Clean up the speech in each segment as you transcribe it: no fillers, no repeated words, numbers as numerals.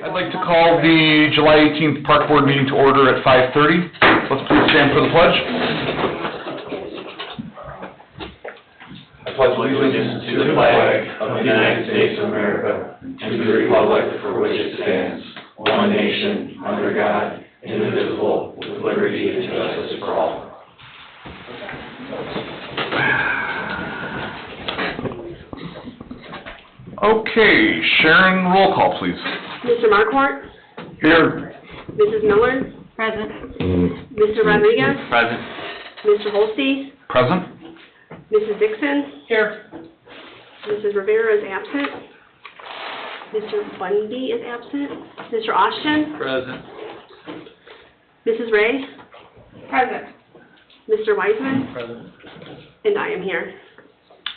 I'd like to call the July 18th Park Board meeting to order at 5:30. Let's please stand for the pledge. I pledge allegiance to the flag of the United States of America and to the republic for which it stands, one nation, under God, indivisible, with liberty and justice for all. Okay, Sharon, roll call, please. Mr. Marquardt? Here. Mrs. Miller? Present. Mr. Rodriguez? Present. Mr. Holste? Present. Mrs. Dixon? Here. Mrs. Rivera is absent. Mr. Bundy is absent. Mr. Austin? Present. Mrs. Ray? Present. Mr. Wiseman? Present. And I am here.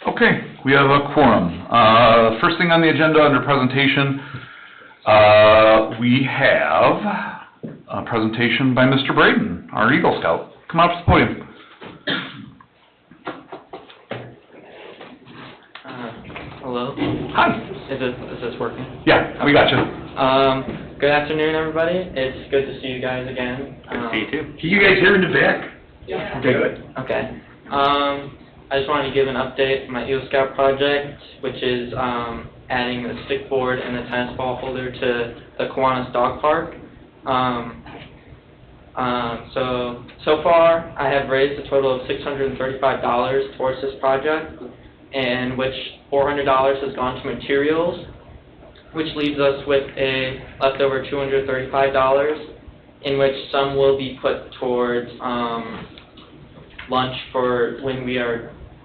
Okay, we have a quorum. First thing on the agenda under presentation, we have a presentation by Mr. Braden, our Eagle Scout. Come up to the podium. Hello. Hi. Is this working? Yeah, we got you. Good afternoon, everybody. It's good to see you guys again. Good to see you too. Can you guys hear in the back? Yeah. Okay, good. Okay. I just wanted to give an update on my Eagle Scout project, which is adding the stick board and the tennis ball holder to the Kiwanis Dog Park. So far, I have raised a total of $635 towards this project, in which $400 has gone to materials, which leaves us with a leftover $235, in which some will be put towards lunch for when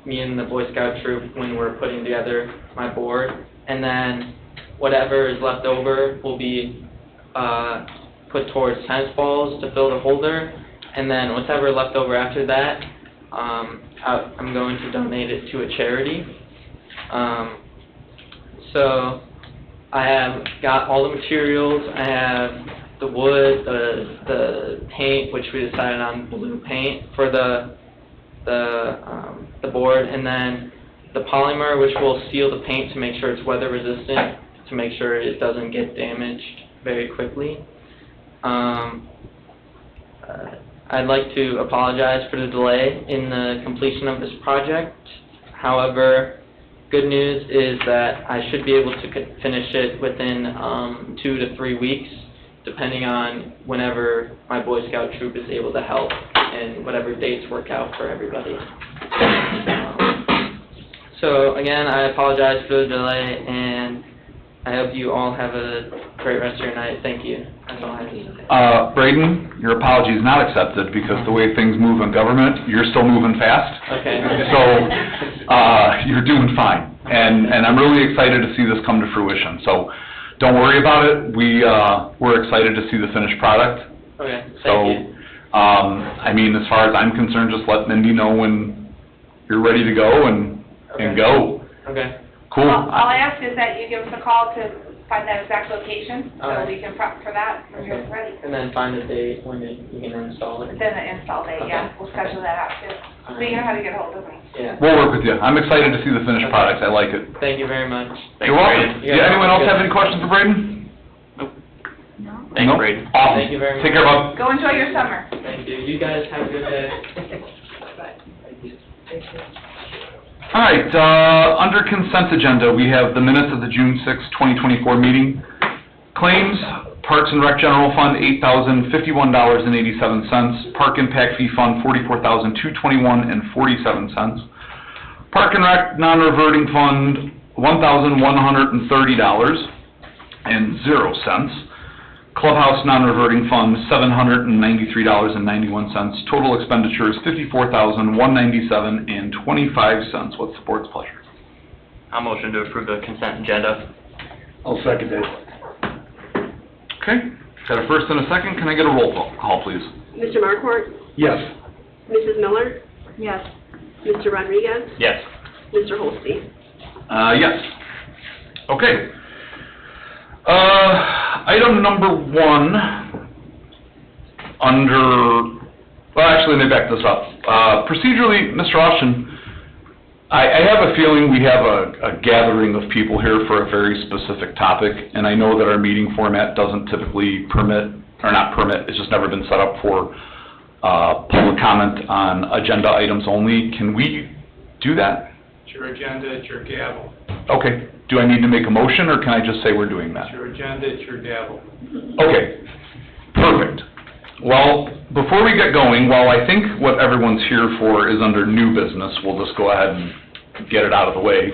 me and the Boy Scout troop, when we're putting together my board, and then whatever is left over will be put towards tennis balls to fill the holder, and then whatever left over after that, I'm going to donate it to a charity. So I have got all the materials. I have the wood, the paint, which we decided on blue paint for the board, and then the polymer, which will seal the paint to make sure it's weather resistant, to make sure it doesn't get damaged very quickly. I'd like to apologize for the delay in the completion of this project. However, good news is that I should be able to finish it within 2 to 3 weeks, depending on whenever my Boy Scout troop is able to help and whatever dates work out for everybody. So again, I apologize for the delay, and I hope you all have a great rest of your night. Thank you. That's all I have to say. Braden, your apology is not accepted because the way things move in government, you're still moving fast. Okay. So, you're doing fine. And I'm really excited to see this come to fruition. So, don't worry about it. We're excited to see the finished product. Okay, thank you. I mean, as far as I'm concerned, just let Mindy know when you're ready to go and go. Okay. Cool. All I ask is that you give us a call to find that exact location, so Alright. we can prep for that when you're ready. And then find a date when you can install it. Then the install date, yeah, we'll schedule that out too. So you know how to get a hold of me. Yeah. We'll work with you. I'm excited to see the finished product. I like it. Thank you very much. You're welcome. Yeah, anyone else have any questions for Braden? No. Thanks, Nope. Braden. Awesome. Thank you very much. Take care, bud. Go enjoy your summer. Thank you. You guys have a good day. All right, under consent agenda, we have the minutes of the June 6, 2024 meeting. Claims, Parks and Rec General Fund, $8,051.87. Park Impact Fee Fund, $44,221.47. Park and Rec Non-Reverting Fund, $1,130.00. Clubhouse Non-Reverting Fund, $793.91. Total expenditures, $54,197.25. What's the board's pleasure? I'll motion to approve the consent agenda. I'll second it. Okay, got a first and a second. Can I get a roll call, please? Mr. Marquardt? Yes. Mrs. Miller? Yes. Mr. Rodriguez? Yes. Mr. Holste? Yes. Okay. Item number 1 under, well, actually, let me back this up. Procedurally, Mr. Austin, I have a feeling we have a gathering of people here for a very specific topic, and I know that our meeting format doesn't typically permit, or not permit, it's just never been set up for public comment on agenda items only. Can we do that? It's your agenda, it's your gavel. Okay. Do I need to make a motion, or can I just say we're doing that? It's your agenda, it's your gavel. Okay, perfect. Well, before we get going, while I think what everyone's here for is under new business, we'll just go ahead and get it out of the way.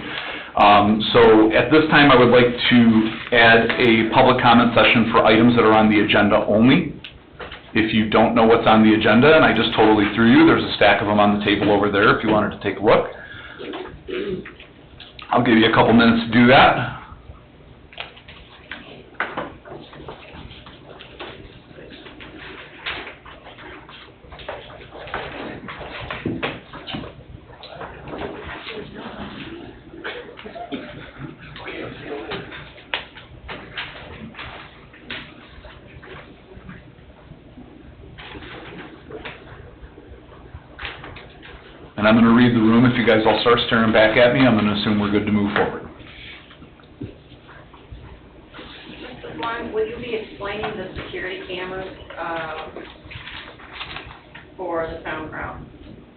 So at this time, I would like to add a public comment session for items that are on the agenda only. If you don't know what's on the agenda, and I just totally threw you, there's a stack of them on the table over there if you wanted to take a look. I'll give you a couple minutes to do that. And I'm going to read the room. If you guys all start staring back at me, I'm going to assume we're good to move forward. One, will you be explaining the security cameras for the fairground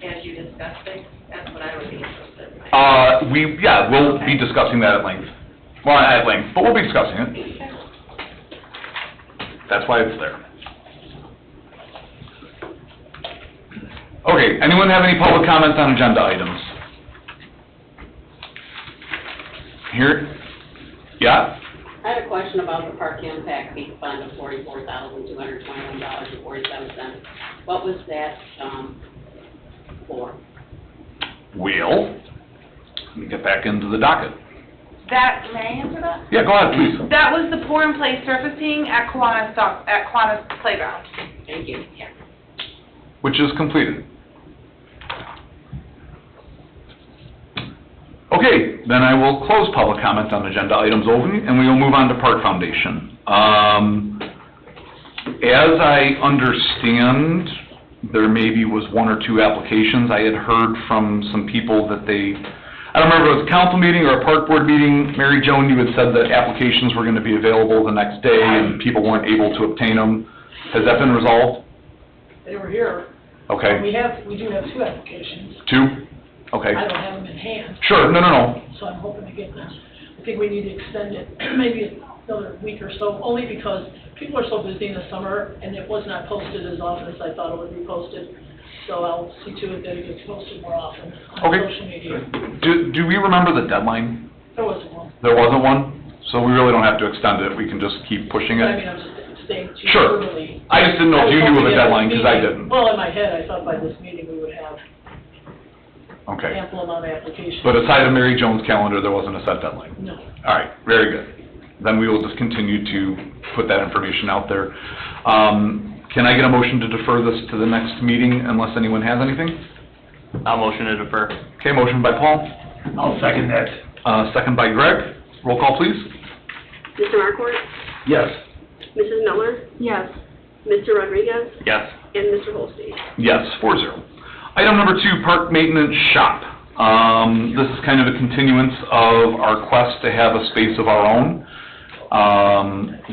as you discussed it? That's what I would be interested in. We'll be discussing that at length. Well, not at length, but we'll be discussing it. That's why it's there. Okay, anyone have any public comments on agenda items? Here? Yeah? I had a question about the park impact fee fund of $44,221.47. What was that for? Will. Let me get back into the docket. That, may I answer that? Yeah, go ahead, please. That was the pour and play surfacing at Kiwanis Playground. Thank you. Yeah. Which is completed. Okay, then I will close public comment on agenda items only, and we will move on to Park Foundation. As I understand, there maybe was one or two applications. I had heard from some people that I don't remember if it was a council meeting or a park board meeting. Mary Joan, you had said that applications were going to be available the next day and people weren't able to obtain them. Has that been resolved? They were here. Okay. We do have two applications. Two? Okay. I don't have them in hand, Sure, no. so I'm hoping to get them. I think we need to extend it maybe another week or so, only because people are so busy in the summer, and it was not posted as often as I thought it would be posted. So I'll see to it that it gets posted more often on Okay. social media. Do we remember the deadline? There wasn't one. There wasn't one? So we really don't have to extend it, we can just keep pushing I it? mean, I'm just saying too Sure. early. I just didn't know if you knew of a I was hoping at deadline, this because I meeting- didn't. Well, in my head, I thought by this meeting we would have Okay. ample amount of applications. But aside of Mary Joan's calendar, there wasn't a set deadline? No. All right, very good. Then we will just continue to put that information out there. Can I get a motion to defer this to the next meeting unless anyone has anything? I'll motion to defer. Okay, motion by Paul, I'll second that. second by Greg. Roll call, please. Mr. Markort? Yes. Mrs. Miller? Yes. Mr. Rodriguez? Yes. And Mr. Holstein? Yes, 4-0. Item number 2, park maintenance shop. This is kind of a continuance of our quest to have a space of our own.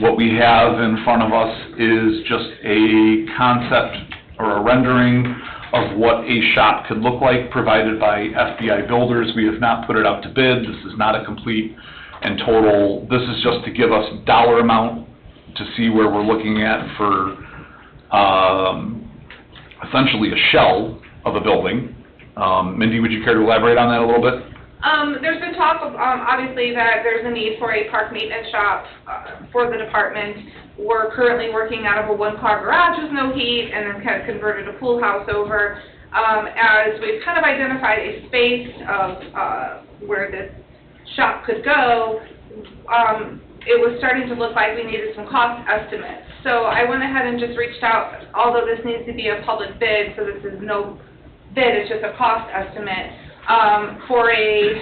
What we have in front of us is just a concept or a rendering of what a shop could look like provided by FBI Builders. We have not put it out to bid. This is not a complete and total. This is just to give us dollar amount to see where we're looking at for essentially a shell of a building. Mindy, would you care to elaborate on that a little bit? There's been talk of, obviously, that there's a need for a park maintenance shop for the department. We're currently working out of a one-car garage with no heat, and then kind of converted a pool house over. As we've kind of identified a space of where this shop could go, it was starting to look like we needed some cost estimates. So I went ahead and just reached out, although this needs to be a public bid, so this is no bid, it's just a cost estimate, for a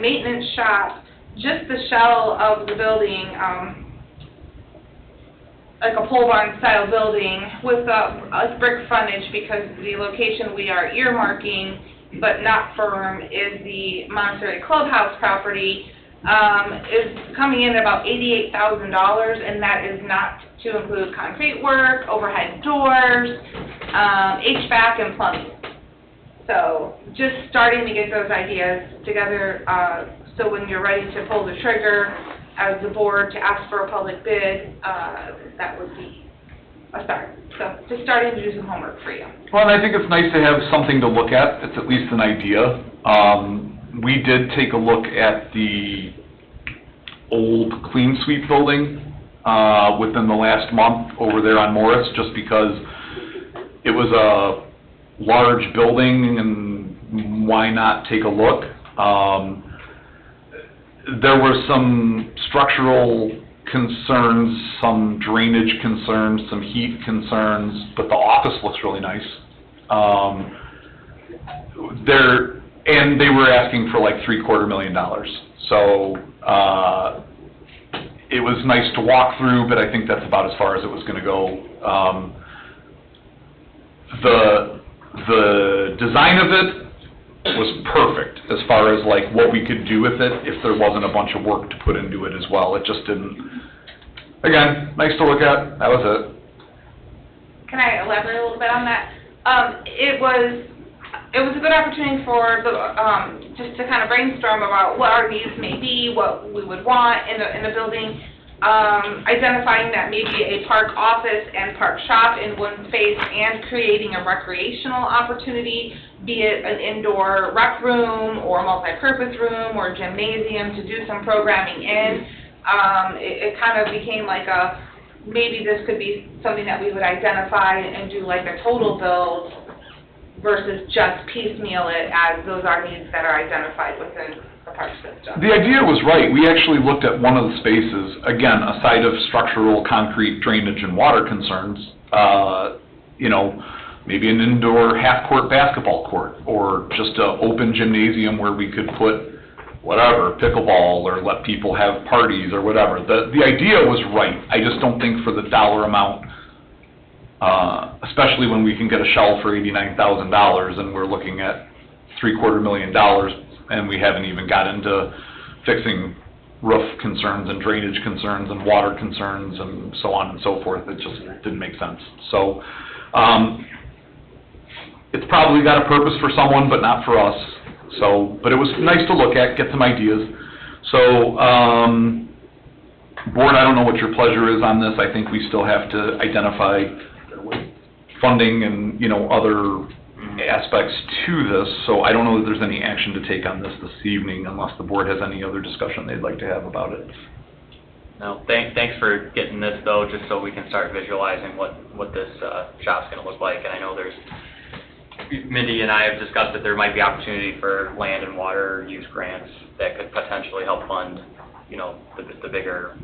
maintenance shop, just the shell of the building, like a pole barn style building with a brick frontage, because the location we are earmarking but not firm, is the Montessori Clubhouse property, is coming in at about $88,000, and that is not to include concrete work, overhead doors, HVAC, and plumbing. So just starting to get those ideas together, so when you're ready to pull the trigger as the board to ask for a public bid, that would be a start. So just starting to do some homework for you. Well, and I think it's nice to have something to look at. It's at least an idea. We did take a look at the old Clean Sweep building within the last month over there on Morris, just because it was a large building and why not take a look. There were some structural concerns, some drainage concerns, some heat concerns, but the office looks really nice. And they were asking for like $750,000. So it was nice to walk through, but I think that's about as far as it was going to go. The design of it was perfect as far as like what we could do with it if there wasn't a bunch of work to put into it as well. It just didn't. Again, nice to look at. That was it. Can I elaborate a little bit on that? It was a good opportunity for the, just to kind of brainstorm about what our needs may be, what we would want in the building, identifying that maybe a park office and park shop in one space and creating a recreational opportunity, be it an indoor rec room or multi-purpose room or gymnasium to do some programming in. It kind of became like maybe this could be something that we would identify and do like a total build versus just piecemeal it as those are needs that are identified within the park system. The idea was right. We actually looked at one of the spaces, again, aside of structural, concrete, drainage, and water concerns, maybe an indoor half-court basketball court, or just an open gymnasium where we could put whatever, pickleball, or let people have parties or whatever. The idea was right. I just don't think for the dollar amount, especially when we can get a shell for $89,000 and we're looking at $750,000 and we haven't even got into fixing roof concerns and drainage concerns and water concerns and so on and so forth. It just didn't make sense. So it's probably got a purpose for someone, but not for us. So, but it was nice to look at, get some ideas. So, board, I don't know what your pleasure is on this. I think we still have to identify funding and, other aspects to this. So I don't know that there's any action to take on this evening unless the board has any other discussion they'd like to have about it. No, thanks for getting this though, just so we can start visualizing what this shop's going to look like. And I know Mindy and I have discussed that there might be opportunity for land and water use grants that could potentially help fund, the bigger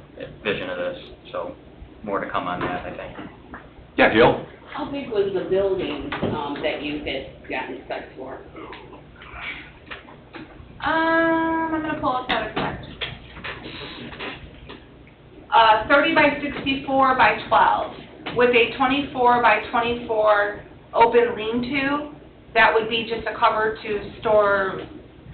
vision of this. So more to come on that, I think. Yeah, Gail? How big was the building that you had gotten specs for? I'm going to pull up that exact. 30 by 64 by 12 with a 24 by 24 open lean-to. That would be just a cover to store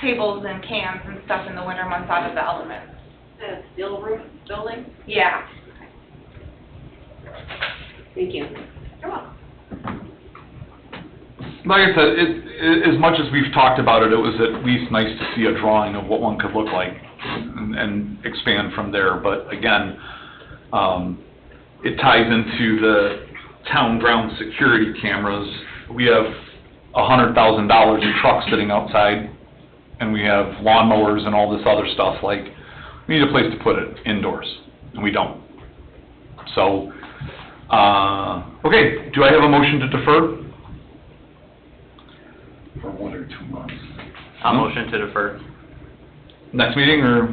tables and cans and stuff in the winter months out of the elements. The steel roof building? Yeah. Thank you. You're welcome. Like I said, as much as we've talked about it, it was at least nice to see a drawing of what one could look like and expand from there. But again, it ties into the town ground security cameras. We have $100,000 in trucks sitting outside, and we have lawnmowers and all this other stuff. Like, we need a place to put it indoors, and we don't. So, okay, do I have a motion to defer? For 1 or 2 months. I'll motion to defer. Next meeting or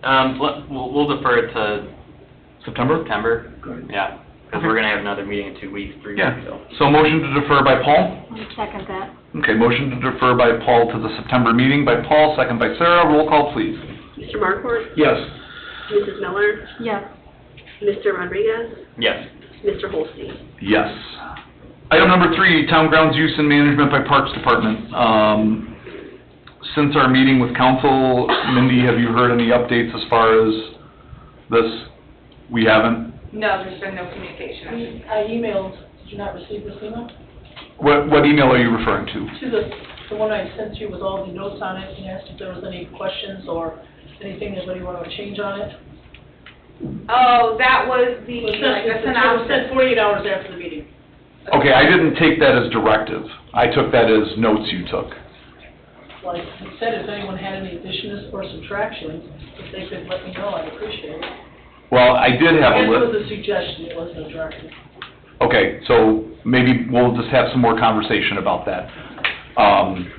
We'll defer it to September? September. Good. Yeah, because we're going to have another meeting in 2 weeks, 3 Yeah. weeks. So motion to defer by Paul? I'll second that. Okay, motion to defer by Paul to the September meeting by Paul, second by Sarah. Roll call, please. Mr. Markort? Yes. Mrs. Miller? Yes. Mr. Rodriguez? Yes. Mr. Holstein? Yes. Item number 3, town grounds use and management by Parks Department. Since our meeting with council, Mindy, have you heard any updates as far as this? We haven't? No, there's been no communication. I emailed, did you not receive this email? What email are you referring to? To the one I sent you with all the notes on it, and asked if there was any questions or anything anybody wanted to change on it. Oh, that was the, It was like, sent- the it was synopsis. sent 48 hours after the meeting. Okay, I didn't take that as directive. I took that as notes you took. Like I said, if anyone had any additions or subtractions, if they could let me know, I'd appreciate it. Well, I did have I guess a it list. was a suggestion, it wasn't a directive. Okay, so maybe we'll just have some more conversation about that.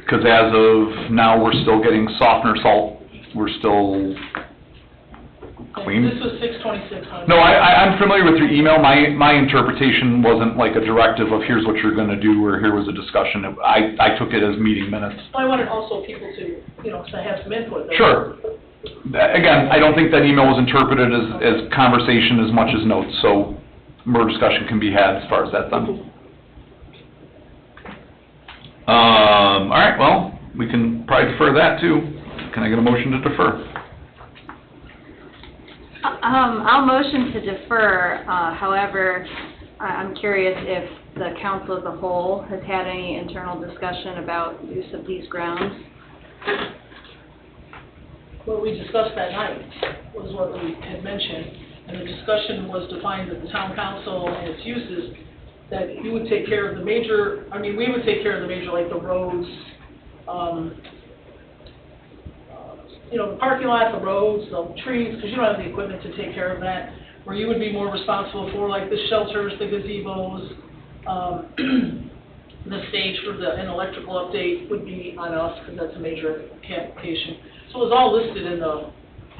'Cause as of now, we're still getting softener salt, we're still clean. This was 6/26. No, I'm familiar with your email. My interpretation wasn't like a directive of here's what you're gonna do, or here was a discussion. I took it as meeting minutes. I wanted also people to, to have some input. Sure. Again, I don't think that email was interpreted as conversation as much as notes, so more discussion can be had as far as that's done. All right, well, we can probably defer that too. Can I get a motion to defer? I'll motion to defer, however, I'm curious if the council as a whole has had any internal discussion about use of these grounds. What we discussed that night was what we had mentioned, and the discussion was to find that the town council and its uses, that you would take care of the major, we would take care of the major, like the roads, the parking lot, the roads, the trees, because you don't have the equipment to take care of that, where you would be more responsible for like the shelters, the gazebos, the stage for an electrical update would be on us, because that's a major application. So it was all listed in the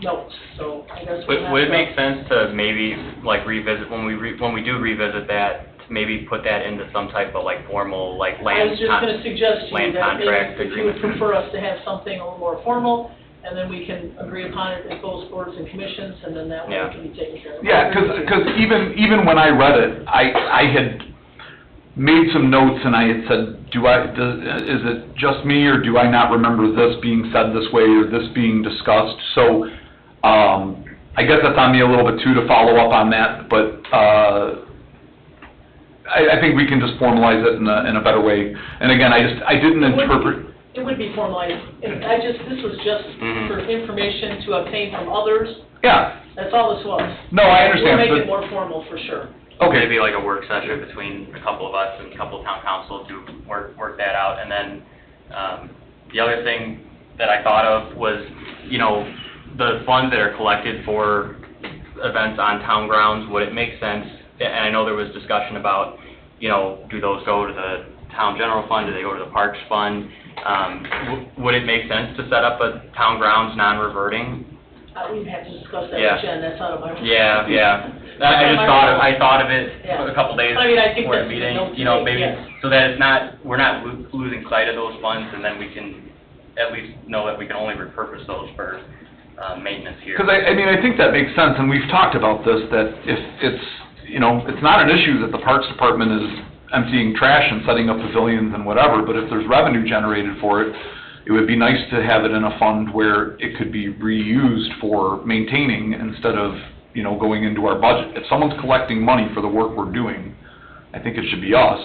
notes, so I guess we'll have Would it to- make sense to maybe like revisit, when we do revisit that, to maybe put that into some type of like formal, like I land was just gonna suggest to you land that contract maybe if you would agreement? prefer us to have something a little more formal, and then we can agree upon it at both boards and commissions, and then that way Yeah. it can be taken care of. Yeah, because even when I read it, I had made some notes and I had said, is it just me, or do I not remember this being said this way or this being discussed? So, I guess that's on me a little bit too to follow up on that, but, I think we can just formalize it in a better way. And again, I didn't interpret. It would be formalized, and this was just Mhm. for information to obtain from others, Yeah, that's all this was. no, I understand, We'll make it but, more formal for sure. okay. Maybe like a work session between a couple of us and a couple of town council to work that out. And then, the other thing that I thought of was, the funds that are collected for events on town grounds, would it make sense, and I know there was discussion about, do those go to the town general fund, do they go to the parks fund? Would it make sense to set up a town grounds non-reverting? We'd have to discuss that Yeah. with Jen, that's out of my. Yeah. I thought of it Yeah. a couple days I think before the that's meeting, note to make, maybe, yes. so that it's not, we're not losing sight of those funds, and then we can at least know that we can only repurpose those for, maintenance here. Because I think that makes sense, and we've talked about this, that if it's, it's not an issue that the Parks Department is emptying trash and setting up pavilions and whatever, but if there's revenue generated for it, it would be nice to have it in a fund where it could be reused for maintaining instead of, going into our budget. If someone's collecting money for the work we're doing, I think it should be us,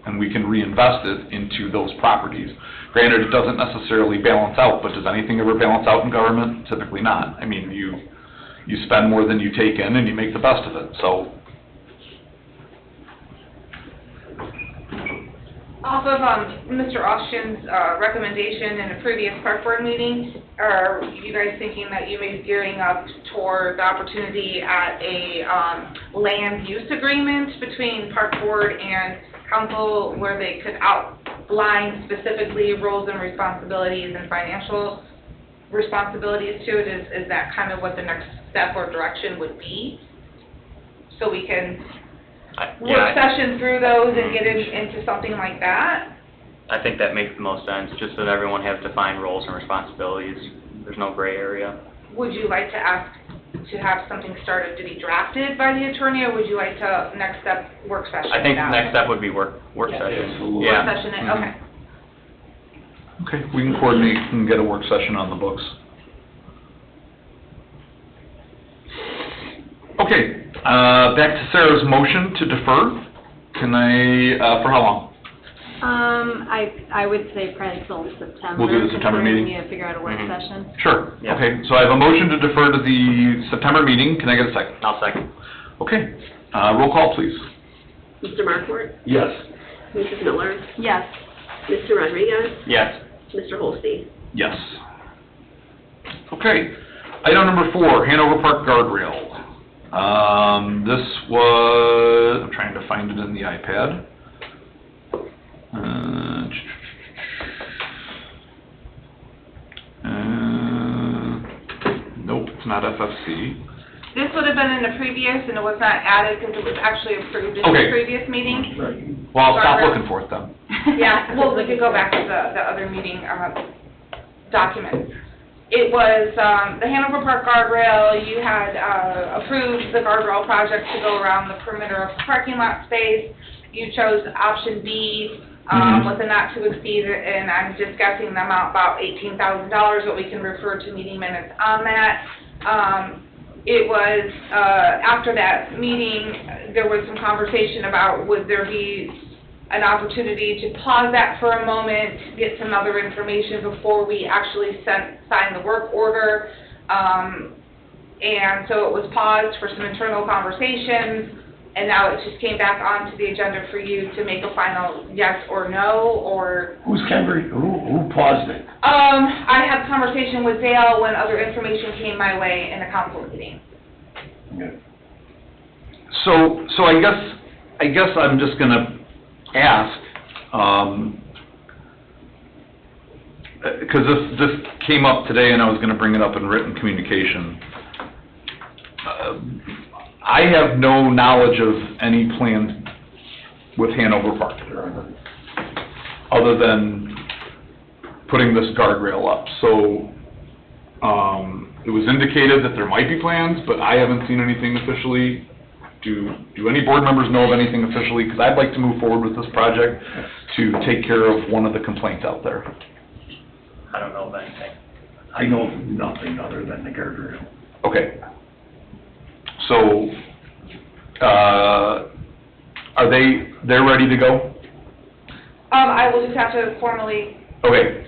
and we can reinvest it into those properties. Granted, it doesn't necessarily balance out, but does anything ever balance out in government? Typically not. You spend more than you take in, and you make the best of it, so. Off of, Mr. Austin's, recommendation in a previous park board meeting, are you guys thinking that you may be gearing up toward the opportunity at a, land use agreement between park board and council where they could outline specifically roles and responsibilities and financial responsibilities to it? Is that kind of what the next step or direction would be? So we can work session through those and get into something like that? I think that makes the most sense, just so that everyone has defined roles and responsibilities. There's no gray area. Would you like to ask to have something started to be drafted by the attorney, or would you like to, next step, work session? I think the now? next step would be work session. Absolutely. Yeah. Work session, Mhm. okay. Okay, we can coordinate and get a work session on the books. Okay, back to Sarah's motion to defer. Can I, for how long? I would say probably till September. We'll do the September meeting? We need to figure out a work Mhm. session. Sure. Yeah. Okay, so I have a motion to defer to the September meeting. Can I get a second? I'll second. Okay, roll call, please. Mr. Markort, Yes. Mrs. Miller, Yes. Mr. Rodriguez, Yes. Mr. Holstein. Yes. Okay, item number 4, Hanover Park guardrail. This was, I'm trying to find it in the iPad. Nope, it's not FFC. This would have been in the previous, and it was not added because it was actually approved in Okay. the previous meeting. Right. Well, I'll stop looking for it then. Yeah, well, we could go back to the other meeting, document. It was, the Hanover Park guardrail, you had, approved the guardrail project to go around the perimeter of the parking lot space. You chose option B, Mhm. with a not to exceed, and I'm just guessing the amount, about $18,000, but we can refer to meeting minutes on that. It was, after that meeting, there was some conversation about would there be an opportunity to pause that for a moment, get some other information before we actually sign the work order. And so it was paused for some internal conversations, and now it just came back onto the agenda for you to make a final yes or no, or... Who paused it? I had a conversation with Dale when other information came my way in a council meeting. Yeah. So I guess I'm just gonna ask, because this came up today and I was gonna bring it up in written communication. I have no knowledge of any plans with Hanover Park, other than putting this guardrail up. So, it was indicated that there might be plans, but I haven't seen anything officially. Do any board members know of anything officially? Because I'd like to move forward with this project to take care of one of the complaints out there. I don't know of anything. I know of nothing other than the guardrail. Okay. So, they're ready to go? I will just have to formally Okay,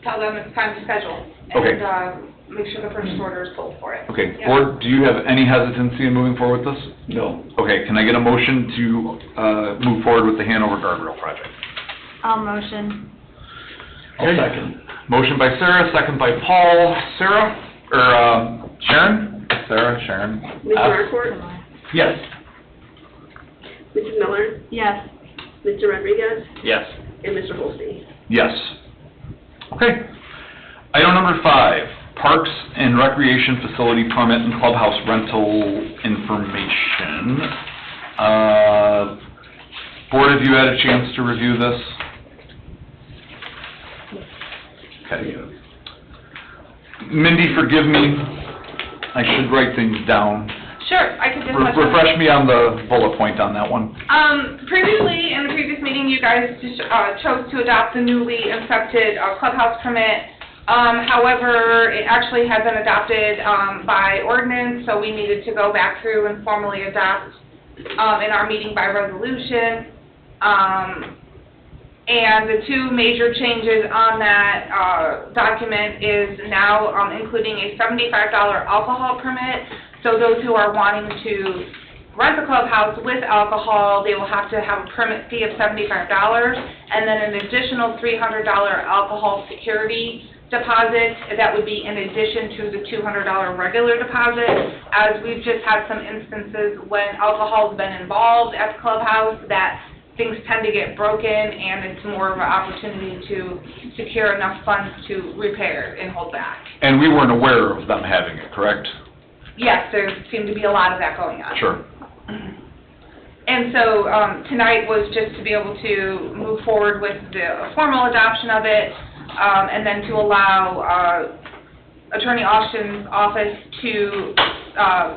tell them it's time to schedule. Okay. And, make sure the purchase order is pulled for it. okay. Yeah. Board, do you have any hesitancy in moving forward with this? No. Okay, can I get a motion to, move forward with the Hanover guardrail project? I'll motion. I'll second. Motion by Sarah, second by Paul. Sarah, or, Sharon? Sarah, Sharon. Mr. Markort, Yes. Mrs. Miller, Yes. Mr. Rodriguez, Yes. and Mr. Holstein. Yes. Okay. Item number 5, Parks and Recreation Facility Permit and Clubhouse Rental Information. Board, have you had a chance to review this? Okay. Mindy, forgive me, I should write things down. Sure, I could just let you know. Refresh me on the bullet point on that one. Previously, in the previous meeting, you guys just, chose to adopt the newly inspected clubhouse permit. However, it actually had been adopted, by ordinance, so we needed to go back through and formally adopt, in our meeting by resolution. And the two major changes on that, document is now, including a $75 alcohol permit. So those who are wanting to rent the clubhouse with alcohol, they will have to have a permit fee of $75, and then an additional $300 alcohol security deposit. That would be in addition to the $200 regular deposit, as we've just had some instances when alcohol's been involved at the clubhouse that things tend to get broken, and it's more of an opportunity to secure enough funds to repair and hold back. And we weren't aware of them having it, correct? Yes, there seemed to be a lot of that going on. Sure. And so, tonight was just to be able to move forward with the formal adoption of it, and then to allow, Attorney Austin's office to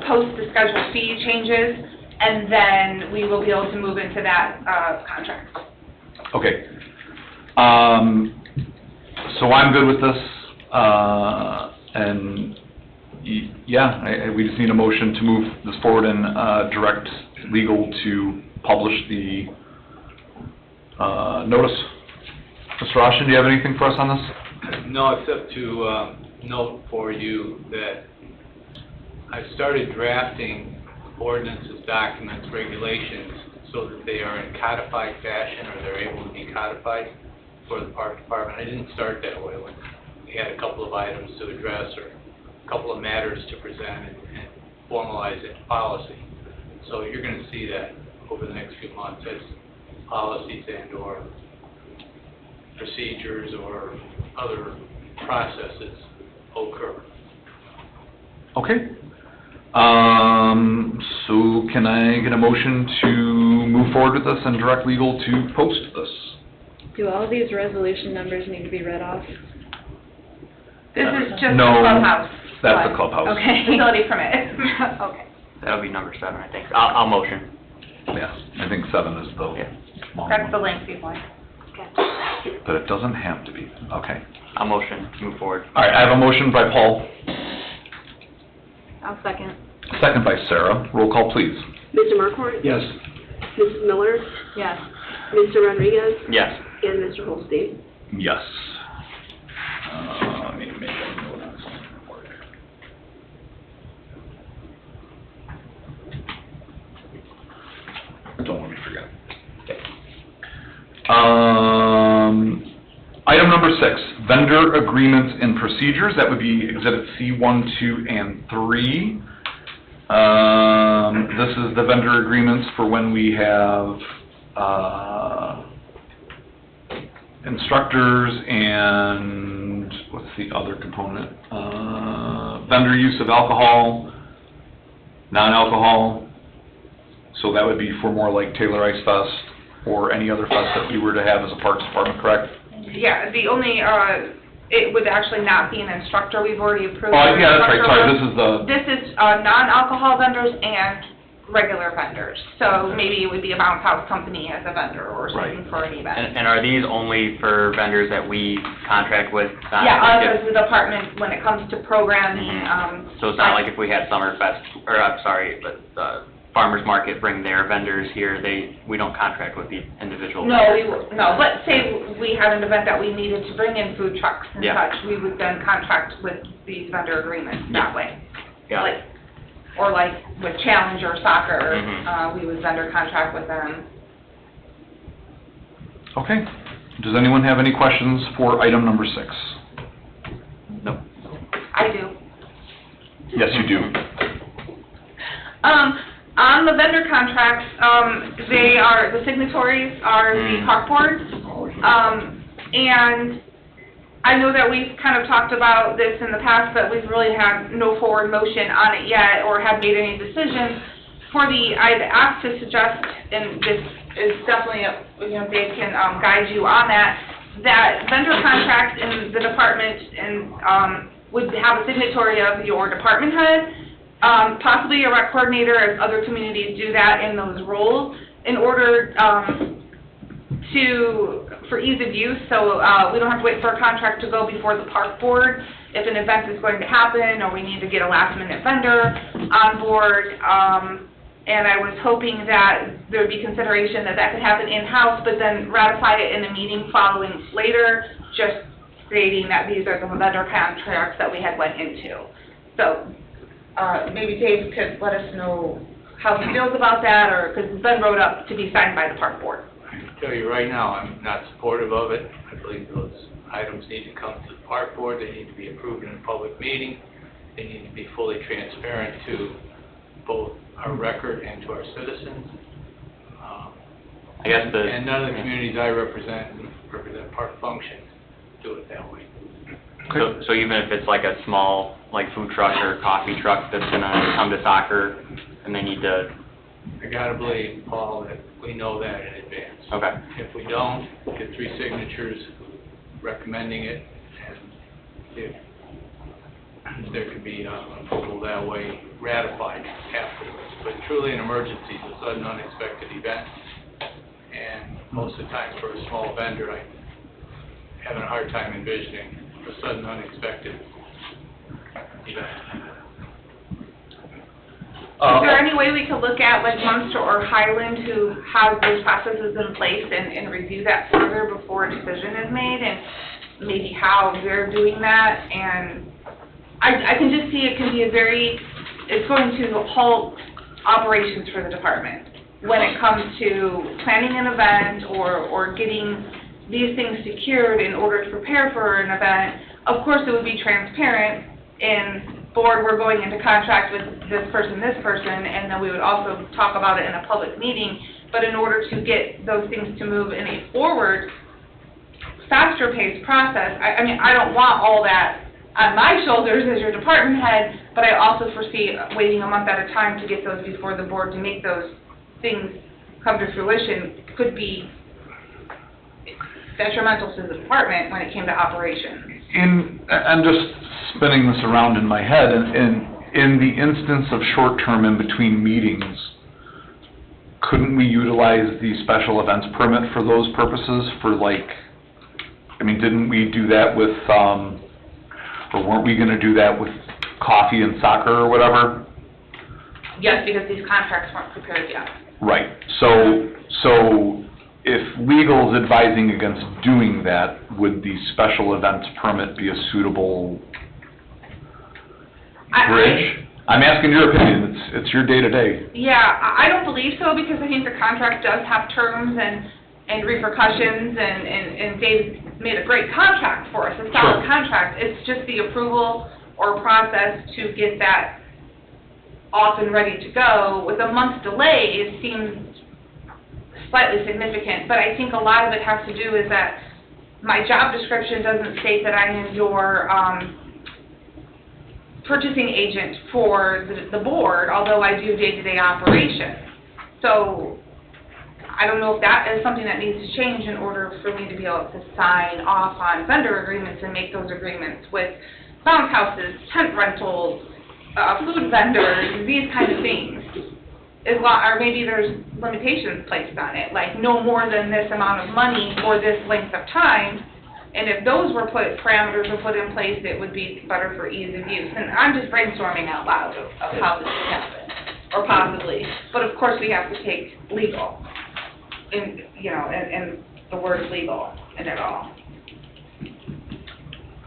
post the scheduled fee changes, and then we will be able to move into that contract. Okay. So I'm good with this, and we just need a motion to move this forward and direct legal to publish the notice. Mr. Austin, do you have anything for us on this? No, except to note for you that I've started drafting ordinances, documents, regulations, so that they are in codified fashion, or they're able to be codified for the park department. I didn't start that way when we had a couple of items to address, or a couple of matters to present and formalize it in policy. So you're going to see that over the next few months as policies and/or procedures or other processes occur. Okay. So can I get a motion to move forward with this and direct legal to post this? Do all these resolution numbers need to be read off? This is just the No, clubhouse. That's one. the clubhouse. Okay. Facility permit. Okay. That'll be number 7, I think. I'll motion. Yeah, I think 7 is the long That's the one. lengthy one. Okay. But it doesn't have to be. Okay. I'll motion to move forward. All right, I have a motion by Paul, I'll second. second by Sarah. Roll call, please. Mr. Marquardt? Yes. Mrs. Miller? Yes. Mr. Rodriguez? Yes. And Mr. Holstein? Yes. Let me make a note on something real quick. Don't let me forget. Item number 6, vendor agreements and procedures. That would be Exhibit C 1, 2, and 3. This is the vendor agreements for when we have instructors and what's the other component? Vendor use of alcohol, non-alcohol. So that would be for more like Taylor Ice Fest or any other fest that we were to have as a Parks Department, correct? Yeah, the only, it would actually not be an instructor. We've already approved. Oh, an yeah, that's right, instructor sorry, list. this is the, This is non-alcohol vendors and regular vendors. So maybe it would be a bounce house company as a vendor or something for an event. And are these only for vendors that we contract with? Yeah, us as the department, when it comes to programming, So it's not like if we had Summerfest, or I'm sorry, but Farmers Market bring their vendors here, we don't contract with the individual No, vendors? no, but say we had an event that we needed to bring in food trucks and Yeah. such, we would then contract with these vendor agreements that way. Yeah. Like, or like with Challenge or Soccer, Mhm. we would vendor contract with them. okay. Does anyone have any questions for item number 6? No. I do. Yes, you do. On the vendor contracts, the signatories are the park boards. And I know that we've kind of talked about this in the past, but we've really had no forward motion on it yet or have made any decisions. I'd asked to suggest, and this is definitely, Dave can guide you on that vendor contracts in the department and would have a signatory of your department head, possibly a rec coordinator, as other communities do that in those roles, in order for ease of use, so we don't have to wait for a contract to go before the park board if an event is going to happen or we need to get a last minute vendor on board. And I was hoping that there would be consideration that could happen in-house, but then ratify it in a meeting following later, just stating that these are the vendor contracts that we had went into. So maybe Dave could let us know how he feels about that, or, because it's been wrote up to be signed by the park board. I can tell you right now, I'm not supportive of it. I believe those items need to come to the park board, they need to be approved in a public meeting, they need to be fully transparent to both our record and to our citizens. I guess And none of the communities I represent park functions, do it that way. So even if it's like a small, like food truck or coffee truck that's gonna come to soccer and they need to, I gotta believe, Paul, that we know that in advance. okay, If we don't, get 3 signatures recommending it, and if there could be approval that way ratified afterwards. But truly an emergency is a sudden unexpected event. And most of the time for a small vendor, I'm having a hard time envisioning a sudden unexpected event. Is there any way we could look at like Munster or Highland who has those processes in place and review that further before a decision is made and maybe how they're doing that? And I can just see it can be it's going to halt operations for the department when it comes to planning an event or getting these things secured in order to prepare for an event. Of course, it would be transparent in board, we're going into contract with this person, and then we would also talk about it in a public meeting. But in order to get those things to move in a forward, faster paced process, I mean, I don't want all that on my shoulders as your department head, but I also foresee waiting a month at a time to get those before the board to make those things come to fruition could be detrimental to the department when it came to operations. I'm just spinning this around in my head, and in the instance of short-term in-between meetings, couldn't we utilize the special events permit for those purposes didn't we do that with, or weren't we gonna do that with coffee and soccer or whatever? Yes, because these contracts weren't prepared yet. Right, so if legal is advising against doing that, would the special events permit be a suitable bridge? I'm asking your opinion, it's your day-to-day. Yeah, I don't believe so, because I think the contract does have terms and repercussions, and Dave made a great contract for us, a solid Sure. contract. It's just the approval or process to get that off and ready to go. With a month's delay, it seems slightly significant, but I think a lot of it has to do is that my job description doesn't state that I am your purchasing agent for the board, although I do day-to-day operations. So I don't know if that is something that needs to change in order for me to be able to sign off on vendor agreements and make those agreements with bounce houses, tent rentals, food vendors, these kind of things. Or maybe there's limitations placed on it, like no more than this amount of money for this length of time. And if those parameters were put in place, it would be better for ease of use. And I'm just brainstorming out loud of how this could happen, or possibly. But of course, we have to take legal, and the word legal in it all.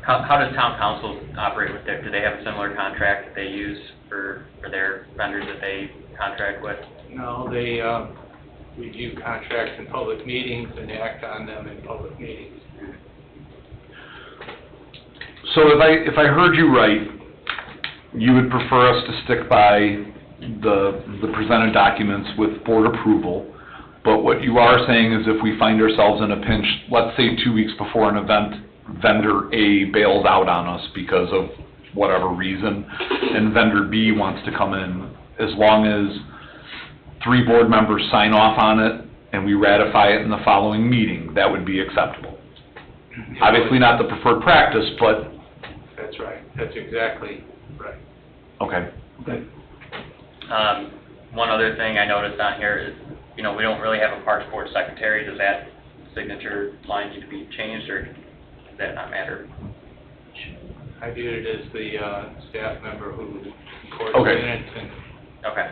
How does town council operate with do they have a similar contract that they use for their vendors that they contract with? No, they review contracts in public meetings and act on them in public meetings. So if I heard you right, you would prefer us to stick by the presented documents with board approval, but what you are saying is if we find ourselves in a pinch, let's say 2 weeks before an event, vendor A bails out on us because of whatever reason, and vendor B wants to come in, as long as 3 board members sign off on it and we ratify it in the following meeting, that would be acceptable. Obviously not the preferred practice, but... That's right. That's exactly right. Okay. One other thing I noticed on here is, we don't really have a Parks Board secretary. Does that signature line need to be changed, or does that not matter? I viewed it as the staff member who records Okay. minutes and... Okay.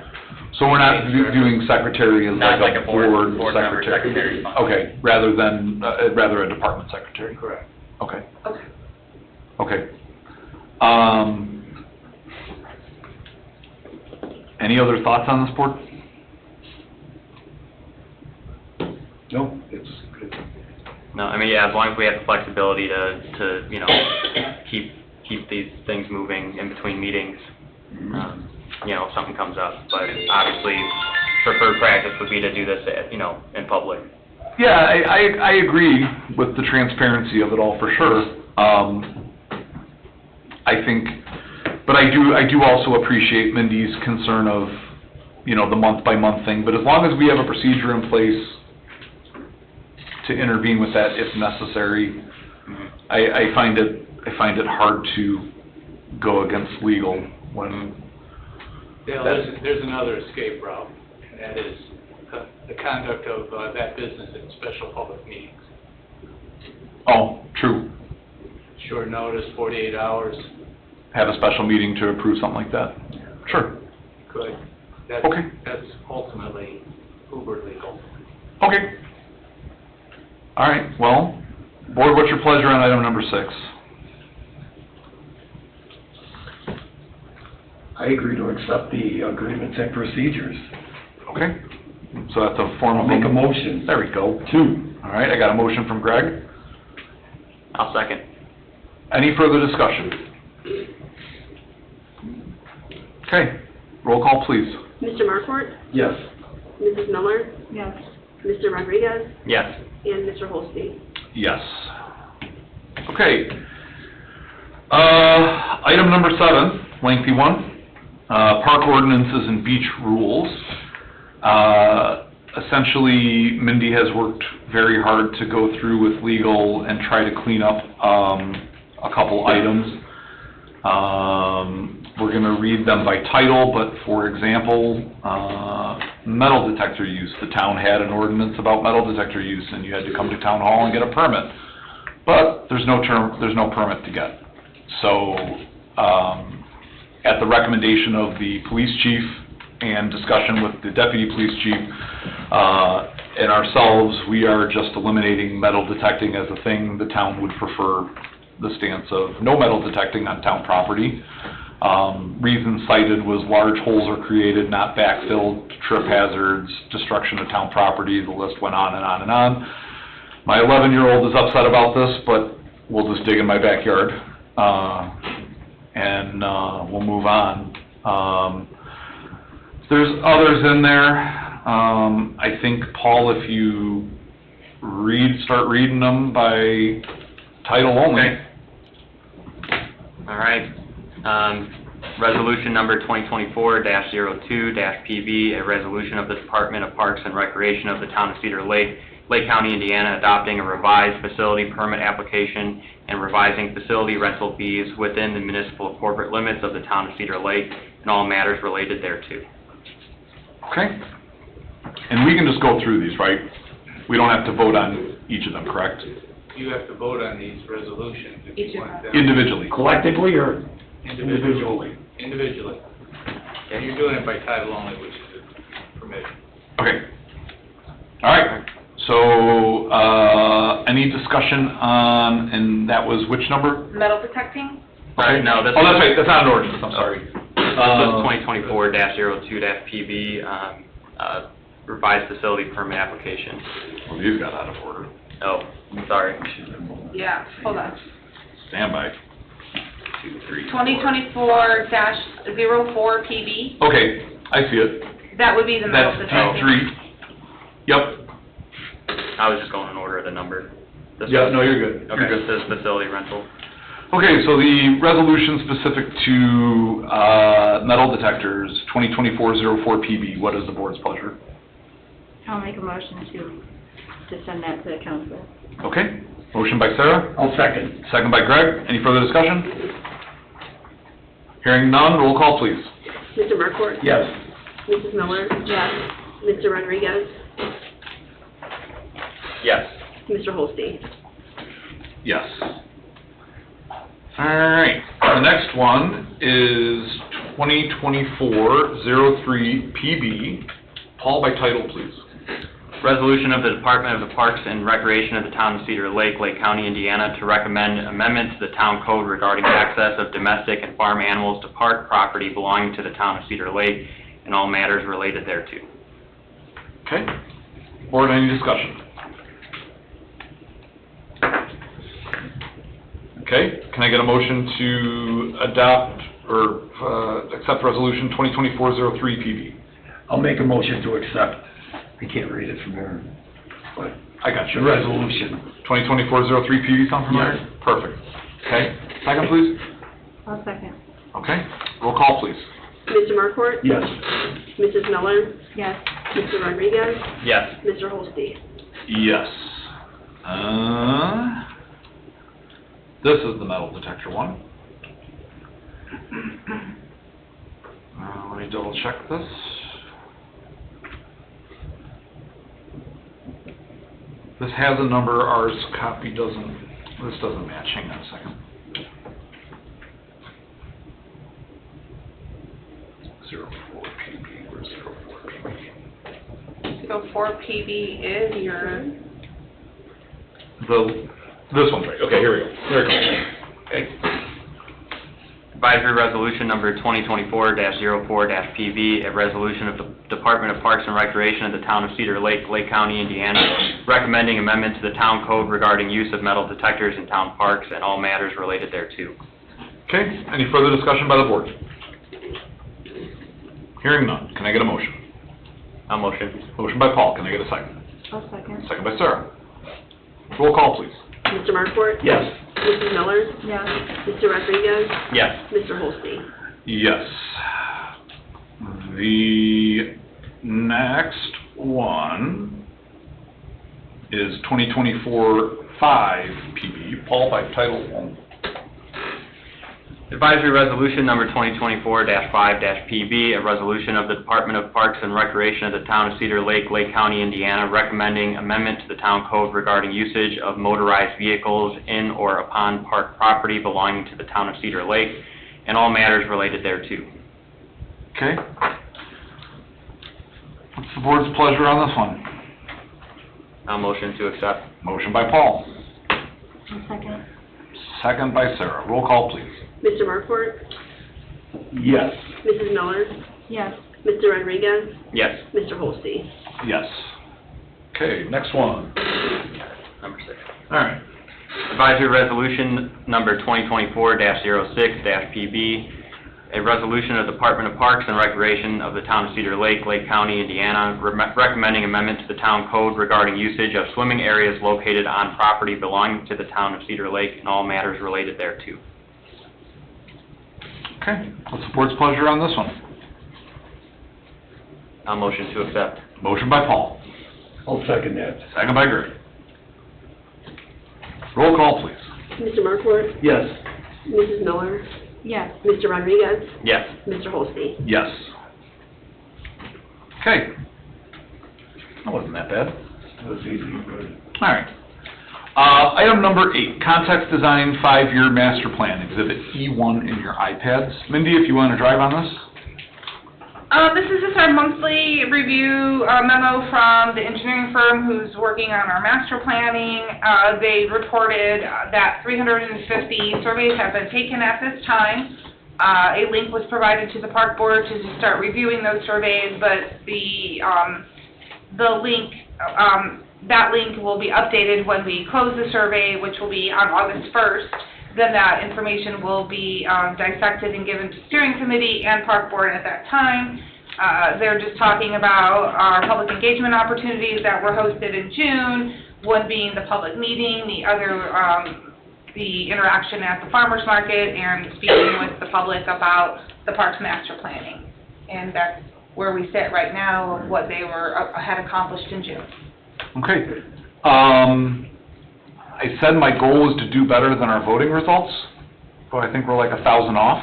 So we're not doing secretary as Not like like a a board secretary? member secretary. Okay, rather a department secretary? Correct. Okay. Okay. Okay. Any other thoughts on this, board? No, it's good. No, as long as we have the flexibility to keep these things moving in between meetings, if something comes up. But obviously, preferred practice would be to do this, in public. Yeah, I agree with the transparency of it all for sure. I think, but I do also appreciate Mindy's concern of, the month-by-month thing. But as long as we have a procedure in place to intervene with that if necessary, I find it hard to go against legal when, Dale, there's another escape route, and that is the conduct of that business in special public meetings. oh, true, Short notice, 48 hours, have a special meeting to approve something like that? Sure. could. Okay. That's ultimately uber legal. Okay. All right, well, board, what's your pleasure on item number 6? I agree to accept the agreements and procedures. Okay, so that's a form of... I'll make a motion. There we go. 2. All right, I got a motion from Greg. I'll second. Any further discussion? Okay, roll call, please. Mr. Markwart? Yes. Mrs. Miller? Yes. Mr. Rodriguez? Yes. And Mr. Holstein? Yes. Okay. Item number 7, lengthy one, park ordinances and beach rules. Essentially, Mindy has worked very hard to go through with legal and try to clean up a couple items. We're going to read them by title, but for example, metal detector use. The town had an ordinance about metal detector use, and you had to come to town hall and get a permit. But there's no permit to get. So, at the recommendation of the police chief and discussion with the deputy police chief and ourselves, we are just eliminating metal detecting as a thing. The town would prefer the stance of no metal detecting on town property. Reason cited was large holes are created, not backfilled, trip hazards, destruction of town property. The list went on and on and on. My 11-year-old is upset about this, but we'll just dig in my backyard and we'll move on. There's others in there. I think, Paul, if you start reading them by title only. Okay. All right. Resolution number 2024-02-PB, a resolution of the Department of Parks and Recreation of the Town of Cedar Lake, Lake County, Indiana, adopting a revised facility permit application and revising facility rental fees within the municipal corporate limits of the Town of Cedar Lake and all matters related thereto. Okay. And we can just go through these, right? We don't have to vote on each of them, correct? You have to vote on these resolutions if you want them. Individually. Collectively or Individually. Individually. And you're doing it by title only, which is permitted. Okay. All right. So, any discussion on, and that was which number? Metal detecting? Okay. No, this Oh, that's right, that's not an ordinance, I'm sorry. This was 2024-02-PB, revised facility permit application. Well, these got out of order. Oh, I'm sorry. Yeah, hold on. Stand by. 2, 3, 4. 2024-04 PB, Okay, I see it. that would be the metal That's detecting. P3. Yep. I was just going in order of the number. This Yeah, was- no, you're good. Okay, this is facility rental. Okay, so the resolution specific to metal detectors, 2024-04 PB, what is the board's pleasure? I'll make a motion to send that to the council. Okay, motion by Sarah, I'll second. second by Greg. Any further discussion? Hearing none, roll call, please. Mr. Markwart? Yes. Mrs. Miller? Yes. Mr. Rodriguez? Yes. Mr. Holstein? Yes. All right, the next one is 2024-03 PB. Paul, by title, please. Resolution of the Department of the Parks and Recreation of the Town of Cedar Lake, Lake County, Indiana, to recommend amendment to the town code regarding access of domestic and farm animals to park property belonging to the Town of Cedar Lake and all matters related thereto. Okay. Board, any discussion? Okay, can I get a motion to adopt or accept resolution 2024-03 PB? I'll make a motion to accept. I can't read it from here, but I got the you. resolution. 2024-03 PB, sound familiar? Yes. Perfect. Okay, second, please. I'll second. Okay, roll call, please. Mr. Markwart? Yes. Mrs. Miller? Yes. Mr. Rodriguez? Yes. Mr. Holstein? Yes. This is the metal detector one. Let me double check this. This has a number, ours copy doesn't, this doesn't match, hang on a second. 04 PB, where's 04 PB? So 4PB is your, This one's right, okay, here we go, there it goes. Okay. Advisory Resolution Number 2024-04-PB, a resolution of the Department of Parks and Recreation of the Town of Cedar Lake, Lake County, Indiana, recommending amendment to the town code regarding use of metal detectors in town parks and all matters related thereto. Okay, any further discussion by the board? Hearing none, can I get a motion? I'll motion. Motion by Paul, can I get a second? I'll second. Second by Sarah. Roll call, please. Mr. Markort? Yes. Mrs. Miller? Yes. Mr. Rodriguez? Yes. Mr. Holstein? Yes. The next one is 2024-5 PB. Paul, by title only. Advisory Resolution Number 2024-5-PB, a resolution of the Department of Parks and Recreation of the Town of Cedar Lake, Lake County, Indiana, recommending amendment to the town code regarding usage of motorized vehicles in or upon park property belonging to the Town of Cedar Lake and all matters related thereto. Okay. What's the board's pleasure on this one? I'll motion to accept. Motion by Paul. I'll second. Second by Sarah. Roll call, please. Mr. Markort? Yes. Mrs. Miller? Yes. Mr. Rodriguez? Yes. Mr. Holstein? Yes. Okay, next one. Number 6. All right. Advisory Resolution Number 2024-06-PB, a resolution of the Department of Parks and Recreation of the Town of Cedar Lake, Lake County, Indiana, recommending amendment to the town code regarding usage of swimming areas located on property belonging to the Town of Cedar Lake and all matters related thereto. Okay, what's the board's pleasure on this one? I'll motion to accept. Motion by Paul. I'll second that. Second by Greg. Roll call, please. Mr. Markort? Yes. Mrs. Miller? Yes. Mr. Rodriguez? Yes. Mr. Holstein? Yes. Okay. That wasn't that bad. That was easy, good. All right. Item number 8, Context Design 5-Year Master Plan, Exhibit E1 in your iPads. Mindy, if you want to drive on this. This is just our monthly review memo from the engineering firm who's working on our master planning. They reported that 350 surveys have been taken at this time. A link was provided to the park board to start reviewing those surveys, but that link will be updated when we close the survey, which will be on August 1st. Then that information will be dissected and given to steering committee and park board at that time. They're just talking about our public engagement opportunities that were hosted in June, one being the public meeting, the other the interaction at the farmers market, and speaking with the public about the parks master planning. And that's where we sit right now of what they had accomplished in June. Okay. I said my goal was to do better than our voting results, but I think we're like 1,000 off.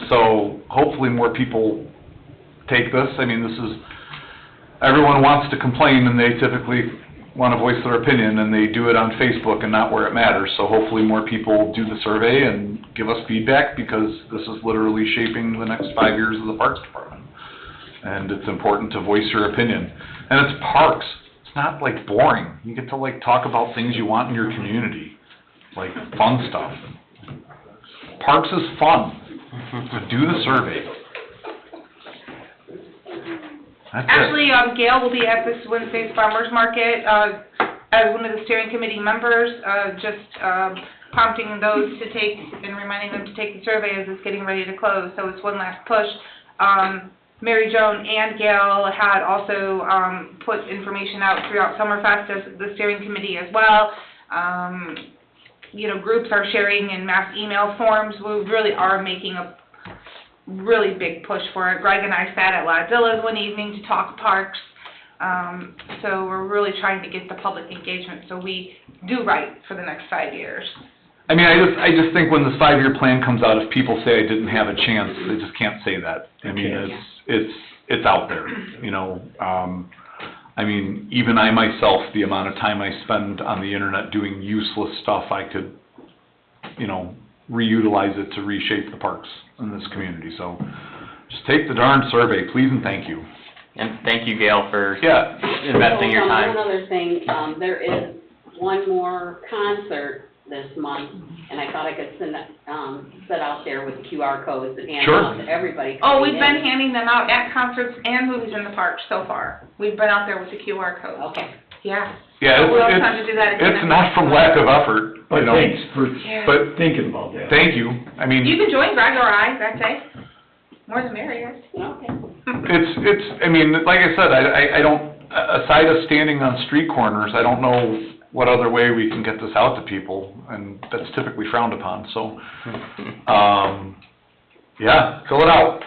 So hopefully more people take this. I mean, everyone wants to complain and they typically want to voice their opinion and they do it on Facebook and not where it matters. So hopefully more people do the survey and give us feedback because this is literally shaping the next 5 years of the Parks Department. And it's important to voice your opinion. And it's parks. It's not like boring. You get to like talk about things you want in your community, like fun stuff. Parks is fun. So do the survey. That's Actually, Gail will be at this Wednesday's farmers market as one of the steering committee members, just prompting those to take and reminding them to take the survey as it's getting ready to close. So it's one last push. Mary Joan and Gail had also put information out throughout Summerfest as the steering committee as well. Groups are sharing in mass email forms. We really are making a really big push for it. Greg and I sat at Ladzilla's one evening to talk parks. So we're really trying to get the public engagement so we do right for the next 5 years. I mean, I just think when this 5-year plan comes out, if people say I didn't have a chance, they just can't say that. I mean, it's out there, you know. I mean, even I myself, the amount of time I spend on the internet doing useless stuff, I could, you know, reutilize it to reshape the parks in this community. So just take the darn survey, please and thank you. And thank you, Gail, for Yeah. investing your time. One other thing, there is one more concert this month, and I thought I could send that, set out there with QR codes and hand them out to everybody. Oh, we've coming been in. handing them out at concerts and movies in the park so far. We've been out there with the QR code. Okay. Yeah. Yeah, We'll have time to do that again. it's not from lack of effort, you But know. thanks for But thinking about that. thank you. I mean, You can join Greg or I that day. More the merrier. Okay. I mean, like I said, I don't, aside of standing on street corners, I don't know what other way we can get this out to people, and that's typically frowned upon, so, yeah, fill it out.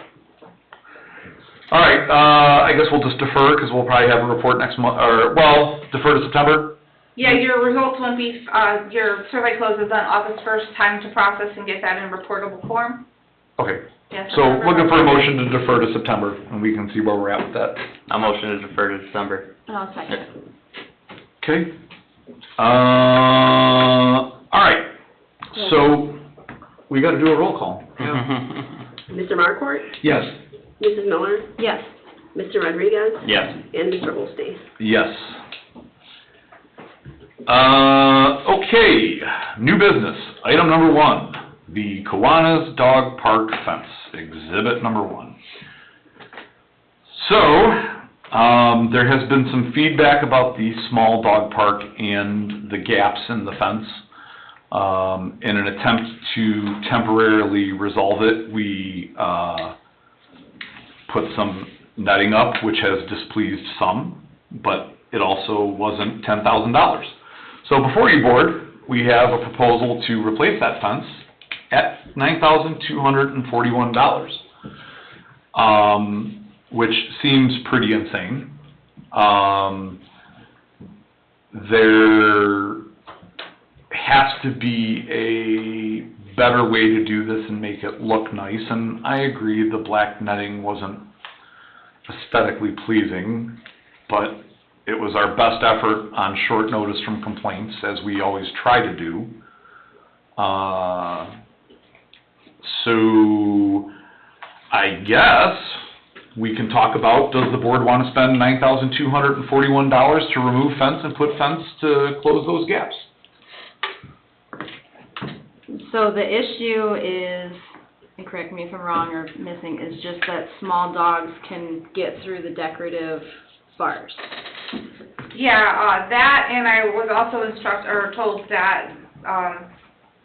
All right, I guess we'll just defer, because we'll probably have a report next month, or, well, defer to September? Yeah, your results won't be, your survey closes on August 1st, time to process and get that in reportable form. Okay, Yes. so looking for a motion to defer to September, and we can see where we're at with that. I'll motion to defer to December. And I'll second. Okay. All right, so we gotta do a roll call. Mr. Markwart? Yes. Mrs. Miller? Yes. Mr. Rodriguez? Yes. And Mr. Holstein? Yes. Okay, new business. Item number 1, the Kiwanis Dog Park Fence, exhibit number 1. So, there has been some feedback about the small dog park and the gaps in the fence. In an attempt to temporarily resolve it, we, put some netting up, which has displeased some, but it also wasn't $10,000. So before you, board, we have a proposal to replace that fence at $9,241, which seems pretty insane. There has to be a better way to do this and make it look nice, and I agree the black netting wasn't aesthetically pleasing, but it was our best effort on short notice from complaints, as we always try to do. So I guess we can talk about, does the board want to spend $9,241 to remove fence and put fence to close those gaps? So the issue is, and correct me if I'm wrong or missing, is just that small dogs can get through the decorative bars. Yeah, that, and I was also told that,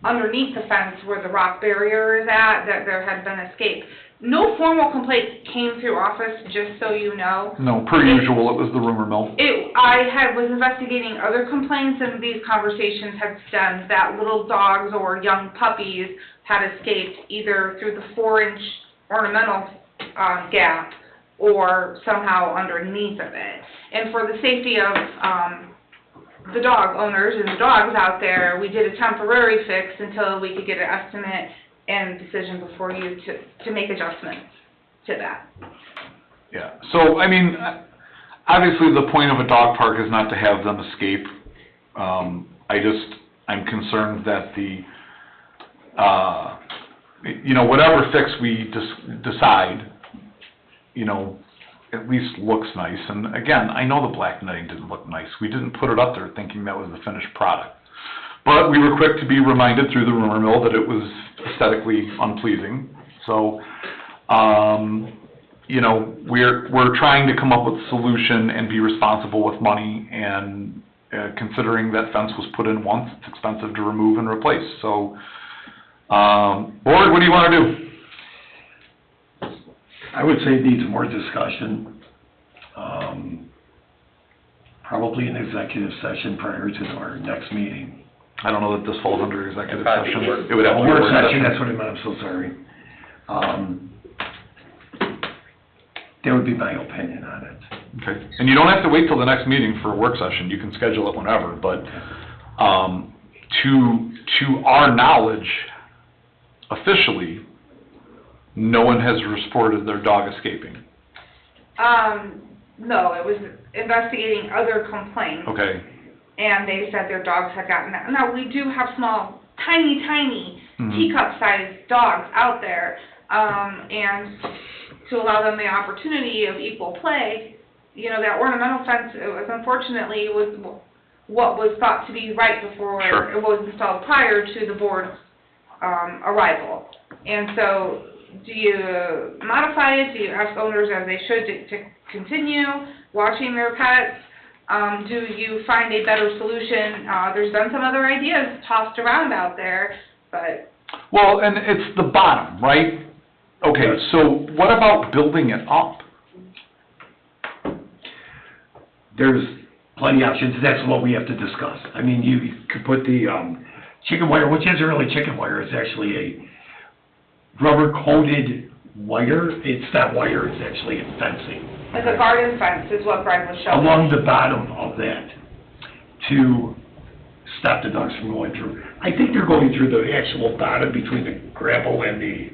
underneath the fence where the rock barrier is at, that there had been escape. No formal complaint came through office, just so you know. No, per usual, it was the rumor mill. I was investigating other complaints, and these conversations had stemmed that little dogs or young puppies had escaped either through the 4-inch ornamental gap or somehow underneath of it. And for the safety of the dog owners and the dogs out there, we did a temporary fix until we could get an estimate and decision before you to make adjustments to that. Yeah, so, I mean, obviously the point of a dog park is not to have them escape. I'm concerned that the, whatever fix we decide, at least looks nice. And again, I know the black netting didn't look nice. We didn't put it up there thinking that was the finished product. But we were quick to be reminded through the rumor mill that it was aesthetically unpleasing. So, we're trying to come up with a solution and be responsible with money, and considering that fence was put in once, it's expensive to remove and replace. So, board, what do you want to do? I would say it needs more discussion, probably an executive session prior to our next meeting. I don't know that this falls under executive Probably session. work. It would have to be a Work work session, session. that's what I meant, I'm so sorry. That would be my opinion on it. Okay, and you don't have to wait till the next meeting for a work session, you can schedule it whenever, but, to our knowledge, officially, no one has reported their dog escaping. No, it was investigating other complaints. Okay. And they said their dogs had gotten out. Now, we do have small, tiny teacup-sized dogs out there, and to allow them the opportunity of equal play, you know, that ornamental fence, it was unfortunately, was what was thought to be right before Sure. it was installed prior to the board's arrival. And so, do you modify it? Do you ask owners, as they should, to continue watching their pets? Do you find a better solution? There's been some other ideas tossed around out there, but... Well, and it's the bottom, right? Okay, so what about building it up? There's plenty of options, that's what we have to discuss. I mean, you could put the, chicken wire, which isn't really chicken wire, it's actually a rubber-coated wire. It's not wire, it's actually fencing. Like a garden fence is what Brad was showing. Along the bottom of that, to stop the dogs from going through. I think they're going through the actual bottom between the gravel and the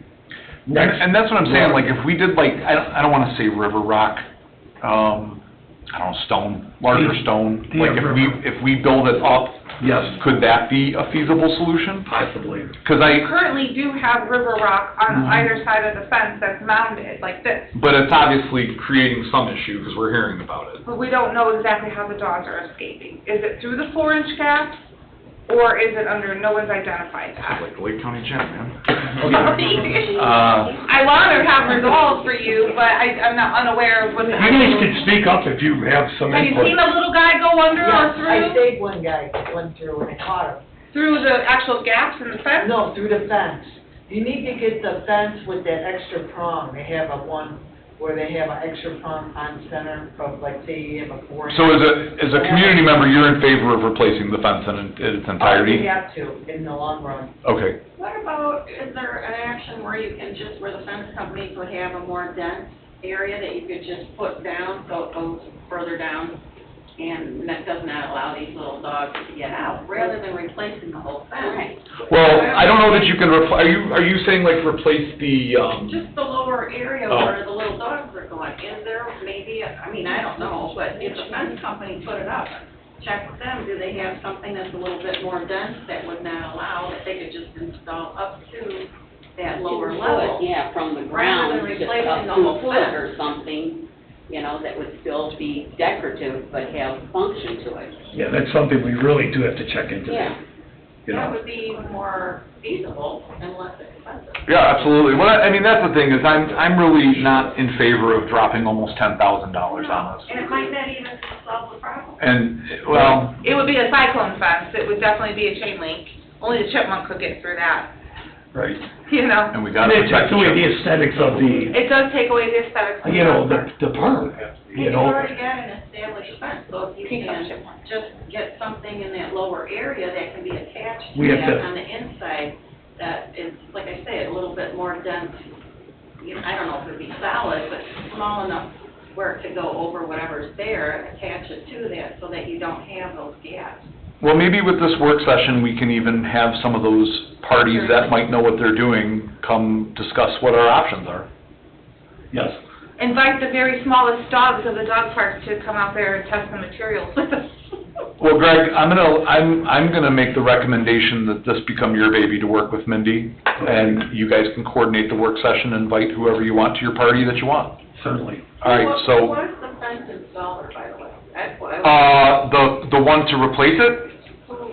next. And that's what I'm saying, like, if we did, like, I don't wanna say river rock, I don't know, stone, larger stone. Yeah, Like, if we build it up, Yes, could that be a feasible solution? possibly. Cause We currently do have river rock on either side of the fence that's mounted like this, but it's obviously creating some issue, cause we're hearing about it. but we don't know exactly how the dogs are escaping. Is it through the 4-inch gaps, or is it under, no one's identified that? Like the Lake County Gym, man. I want to have results for you, but I'm not unaware of what's You guys happening. can speak up if you have some Have you input. seen a little guy go under or Yes, I through? saved one guy that went through and I caught him. Through the actual gaps in the fence? No, through the fence. You need to get the fence with that extra prong. They have a one where they have an extra prong on center of, like, say you have a 4-inch. So as a community member, you're in favor of replacing the fence in its You entirety? have to, in the long run. Okay. What about, is there an action where you can just, where the fence companies would have a more dense area that you could just put down, so it goes further down, and that does not allow these little dogs to get out, rather than replacing the whole fence? Well, I don't know that you can are you saying like replace the, Just the lower area Oh. where the little dogs are going, is there maybe, I mean, I don't know, but if the fence company put it up, check with them, do they have something that's a little bit more dense that would not allow, that they could just install up to that lower level? Yeah, from the Rather ground, than just replacing up the to a whole foot fence. or something, you know, that would still be decorative, but have function to it. Yeah, that's something we really do have to check into. Yeah. You That know, would be even more feasible and less expensive. yeah, absolutely. Well, I mean, that's the thing, is I'm really not in favor of dropping almost $10,000 on this. And it might not even solve the problem. And, well, It would be a cyclone fence. It would definitely be a chain link. Only the chipmunk could get through that, right. you know? and we And gotta it protect takes away the children. aesthetics of the, It does take away the aesthetics. of you know, the the park, you You've know. already got an established fence, so if you can just get something in that lower area that can be attached We to have that to- on the inside, that is, like I say, a little bit more dense, you know, I don't know if it'd be solid, but small enough where it could go over whatever's there, attach it to that so that you don't have those gaps. Well, maybe with this work session, we can even have some of those parties that might know what they're doing come discuss what our options are. Yes. Invite the very smallest dogs of the dog park to come out there and test the materials with us. Well, Greg, I'm gonna make the recommendation that this become your baby to work with Mindy, and you guys can coordinate the work session, invite whoever you want to your party that you want. Certainly. All right, Who so, was the fence installer, by the way? That's what I was, the one to replace it?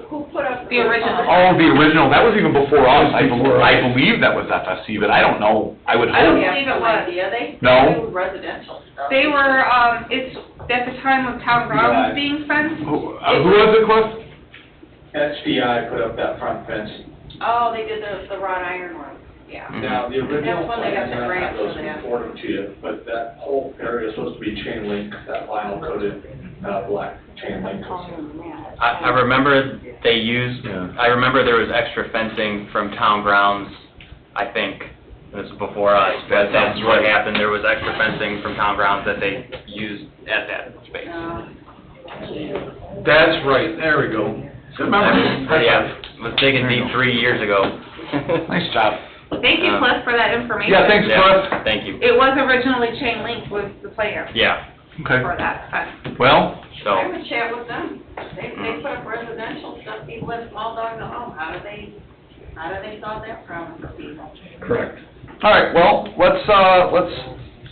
who put up The original. Oh, the original, that was even before us. I Before us. believe that was FSC, but I don't know. I would I don't hope. believe it have no was. idea, they No? do residential stuff. They were, it's at the time of town grounds being fenced. Who was it, Cliff? SDI put up that front fence. Oh, they did the wrought iron one, yeah. Now, the original That's when they got plans, the and I grant have those for that. before them to you, but that whole area is supposed to be chain link, that vinyl coated, black chain link. I remember they used, Yeah. I remember there was extra fencing from town grounds, I think, this was before us, but that's what happened, there was extra fencing from town grounds that they used at that space. Uh, That's right, there we go. Good memory. Yeah, was digging deep 3 years ago. Nice job. Thank you, Cliff, for that information. Yeah, thanks, Yeah, Cliff. thank you. It was originally chain link was the plan Yeah, Okay, for that, but well, so, I would chat with them. They put up residential stuff, people with small dogs at home, how do they solve that problem for people? Correct. all right, well, let's,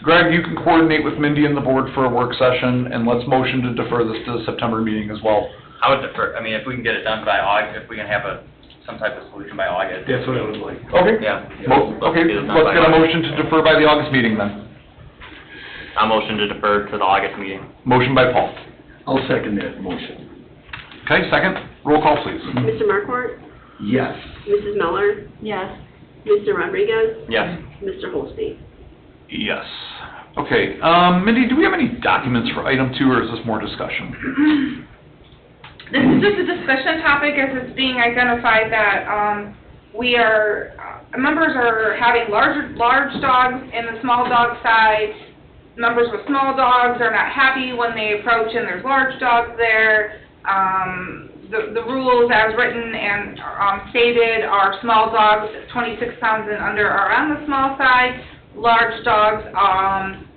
Greg, you can coordinate with Mindy and the board for a work session, and let's motion to defer this to the September meeting as well. I would defer, I mean, if we can get it done by August, if we can have some type of solution by August. That's what I would like. Okay. Yeah. Okay, Get it done let's by get a August. motion to defer by the August meeting then. I motion to defer to the August meeting. Motion by Paul. I'll second that motion. Okay, second, roll call please. Mr. Markwart? Yes. Mrs. Miller? Yes. Mr. Rodriguez? Yes. Mr. Holstein? Yes. Okay, Mindy, do we have any documents for item 2, or is this more discussion? this is just a discussion topic as it's being identified that, members are having large dogs in the small dog side. Members with small dogs are not happy when they approach and there's large dogs there. The rules as written and stated are small dogs 26 pounds and under are on the small side. Large dogs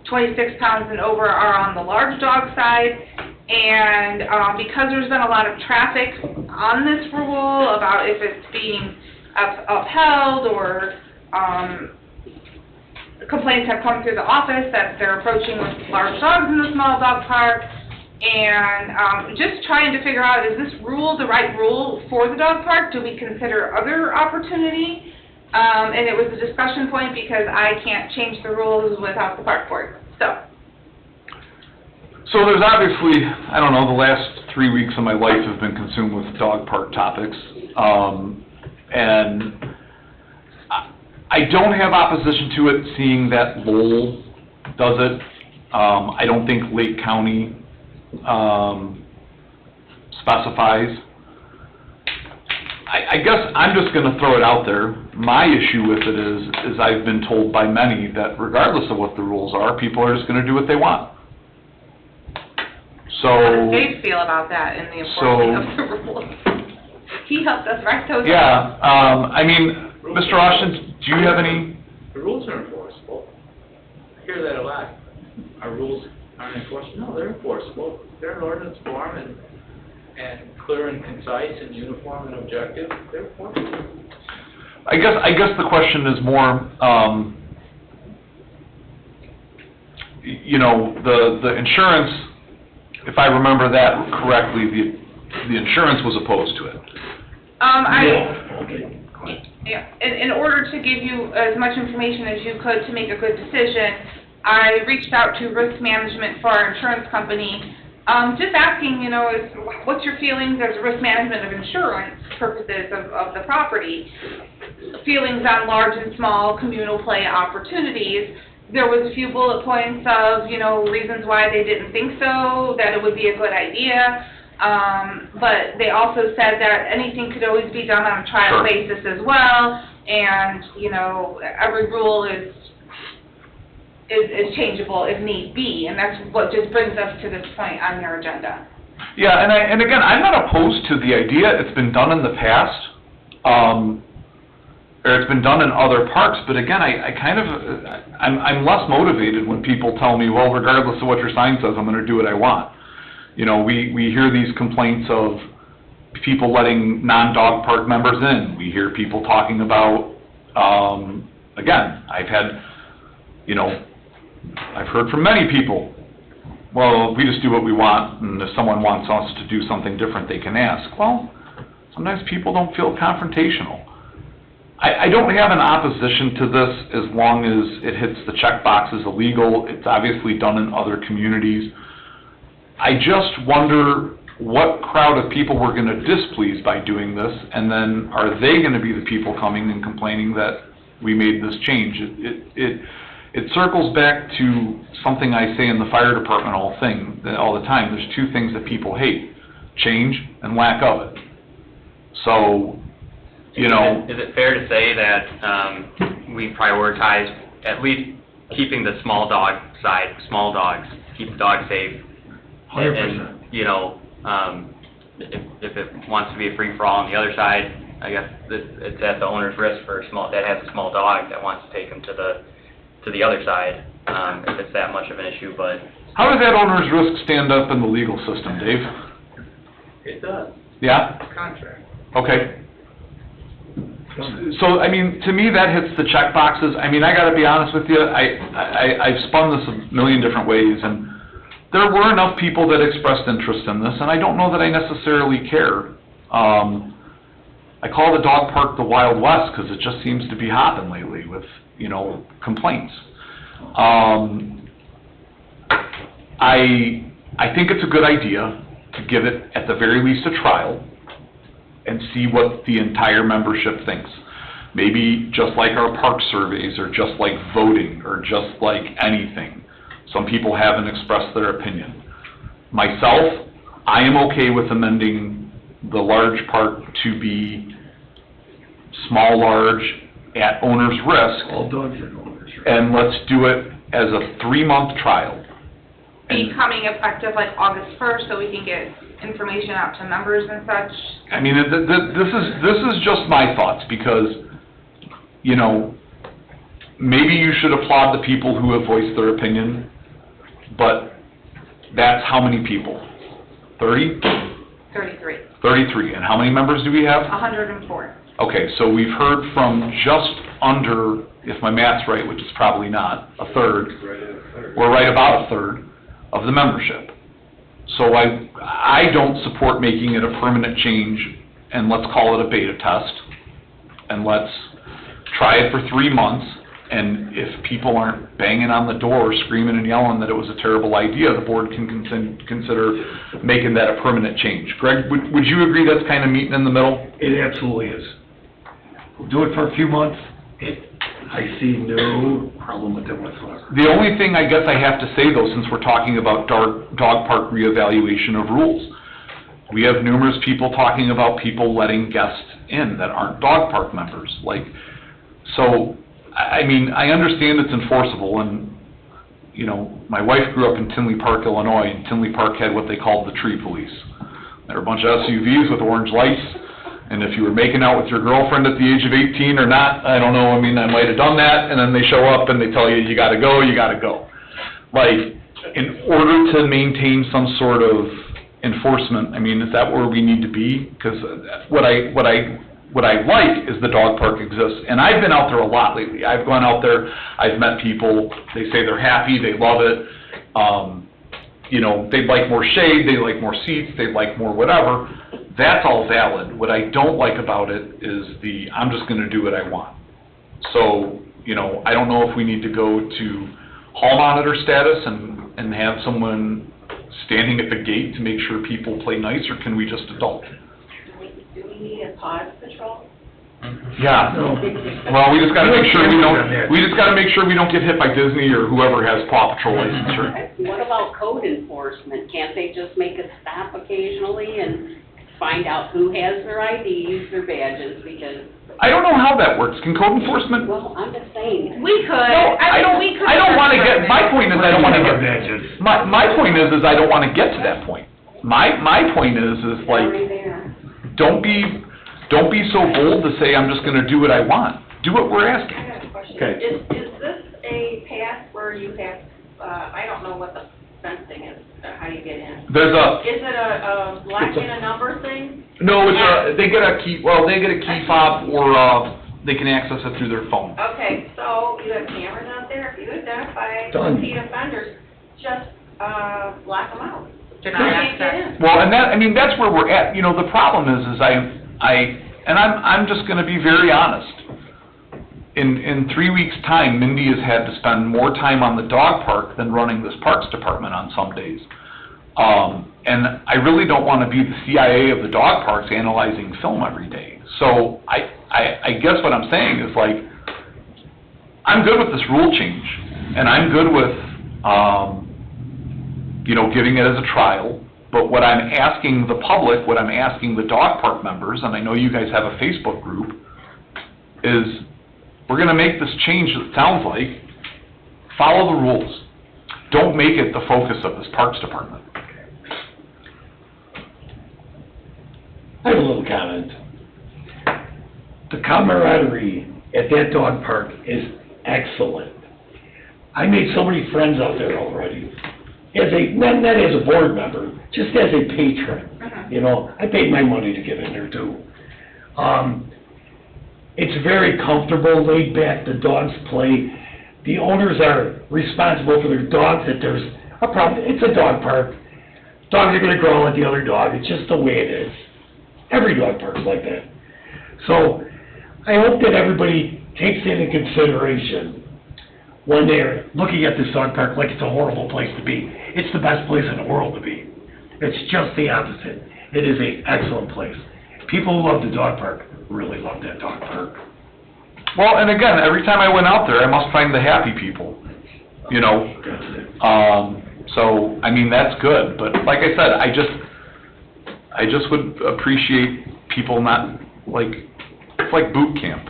26 pounds and over are on the large dog side. And because there's been a lot of traffic on this rule about if it's being upheld or complaints have come through the office that they're approaching with large dogs in the small dog park, and just trying to figure out, is this rule the right rule for the dog park? Do we consider other opportunity? And it was a discussion point because I can't change the rules without the park board, So there's obviously, I don't know, the last 3 weeks of my life have been consumed with dog park topics. And I don't have opposition to it, seeing that Lowell does it. I don't think Lake County specifies. I guess I'm just gonna throw it out there. My issue with it is I've been told by many that regardless of what the rules are, people are just gonna do what they want. So. How does Dave feel about that in the enforcing of the rules? He helped us write those. Yeah, I mean, Mr. Austin, do you have any? The rules are enforceable. I hear that a lot. Our rules aren't enforceable. No, they're enforceable. They're an ordinance form and clear and concise and uniform and objective. They're enforceable. I guess the question is more, you know, the insurance, if I remember that correctly, the insurance was opposed to it. Yeah, in order to give you as much information as you could to make a good decision, I reached out to risk management for our insurance company, just asking, you know, what's your feelings as risk management of insurance purposes of the property? Feelings on large and small communal play opportunities. There was a few bullet points of, you know, reasons why they didn't think so, that it would be a good idea. But they also said that anything could always be done on a trial basis as well, and, you know, every rule is changeable if need be, and that's what just brings us to this point on your agenda. Yeah, and again, I'm not opposed to the idea. It's been done in the past, or it's been done in other parks, but again, I'm less motivated when people tell me, well, regardless of what your sign says, I'm gonna do what I want. You know, we hear these complaints of people letting non-dog park members in. We hear people talking about, again, I've heard from many people, well, we just do what we want, and if someone wants us to do something different, they can ask. Well, sometimes people don't feel confrontational. I don't have an opposition to this as long as it hits the check boxes illegal. It's obviously done in other communities. I just wonder what crowd of people we're going to displease by doing this, and then are they going to be the people coming and complaining that we made this change? It circles back to something I say in the fire department all the time. There's two things that people hate: change and lack of it. So, you know. Is it fair to say that we prioritize at least keeping the small dog side, small dogs, keep the dogs safe? 100%. And, you know, if it wants to be a free-for-all on the other side, I guess it's at the owner's risk for that has a small dog that wants to take him to the other side, if it's that much of an issue, but. How does that owner's risk stand up in the legal system, Dave? It does, Yeah? contract. Okay. So, I mean, to me, that hits the check boxes. I mean, I gotta be honest with you, I've spun this a million different ways, and there were enough people that expressed interest in this, and I don't know that I necessarily care. I call the dog park the Wild West, because it just seems to be hopping lately with, complaints. I think it's a good idea to give it, at the very least, a trial, and see what the entire membership thinks. Maybe just like our park surveys, or just like voting, or just like anything. Some people haven't expressed their opinion. Myself, I am okay with amending the large park to be small, large, at owner's risk. All dogs are owner's risk. And let's do it as a 3-month trial. Becoming effective like August 1st, so we can get information out to members and such. I mean, this is just my thoughts, because, maybe you should applaud the people who have voiced their opinion, but that's how many people? 30? 33. 33. And how many members do we have? 104. Okay, so we've heard from just under, if my math's right, which is probably not, a third. We're right about a third of the membership. So I don't support making it a permanent change, and let's call it a beta test, and let's try it for 3 months, and if people aren't banging on the door screaming and yelling that it was a terrible idea, the board can consider making that a permanent change. Greg, would you agree that's kind of meeting in the middle? It absolutely is. We'll do it for a few months. I see no problem with it whatsoever. The only thing I guess I have to say, though, since we're talking about dog park reevaluation of rules, we have numerous people talking about people letting guests in that aren't dog park members. So, I mean, I understand it's enforceable, and, my wife grew up in Tinley Park, Illinois, and Tinley Park had what they called the tree police. There were a bunch of SUVs with orange lights, and if you were making out with your girlfriend at the age of 18 or not, I don't know, I mean, I might have done that, and then they show up and they tell you, you gotta go, you gotta go. In order to maintain some sort of enforcement, I mean, is that where we need to be? Because what I like is the dog park exists, and I've been out there a lot lately. I've gone out there, I've met people, they say they're happy, they love it, they'd like more shade, they like more seats, they'd like more whatever. That's all valid. What I don't like about it is I'm just gonna do what I want. So, I don't know if we need to go to hall monitor status and have someone standing at the gate to make sure people play nice, or can we just adult? Do we need a pause patrol? Yeah. Well, we just gotta make sure we don't get hit by Disney or whoever has Paw Patrol licensure. What about code enforcement? Can't they just make a stop occasionally and find out who has their IDs, their badges, because... I don't know how that works. Can code enforcement... Well, I'm just saying. We could. No, I don't wanna get, my point is I don't wanna get... badges. My point is I don't wanna get to that point. My point is Already there. don't be so bold to say I'm just gonna do what I want. Do what we're asking. I got a question. Okay. Is this a pass where you have, I don't know what the fencing is, how you get in? There's Is it a black and a number thing? No, they get a key fob, or, they can access it through their phone. Okay, so you have cameras out there, if you identify Done. repeat offenders, just, block them out. Deny They can't get access. in. Well, and that's where we're at. The problem is I'm just gonna be very honest. In 3 weeks' time, Mindy has had to spend more time on the dog park than running this parks department on some days. And I really don't wanna be the CIA of the dog parks analyzing film every day. So I guess what I'm saying is I'm good with this rule change, and I'm good with, giving it as a trial. But what I'm asking the public, what I'm asking the dog park members, and I know you guys have a Facebook group, is we're gonna make this change, it sounds like, follow the rules. Don't make it the focus of this parks department. I have a little comment. The camaraderie at that dog park is excellent. I made so many friends out there already. Not as a board member, just as a patron. You know, I paid my money to get in there too. It's very comfortable, laid back, the dogs play. The owners are responsible for their dogs if there's a problem. It's a dog park. Dogs are gonna growl at the other dog, it's just the way it is. Every dog park's like that. So, I hope that everybody takes into consideration when they're looking at this dog park like it's a horrible place to be. It's the best place in the world to be. It's just the opposite. It is an excellent place. People who love the dog park really love that dog park. Well, and again, every time I went out there, I must find the happy people, you know? So, I mean, that's good, but like I said, I just would appreciate people not, like, it's like boot camp.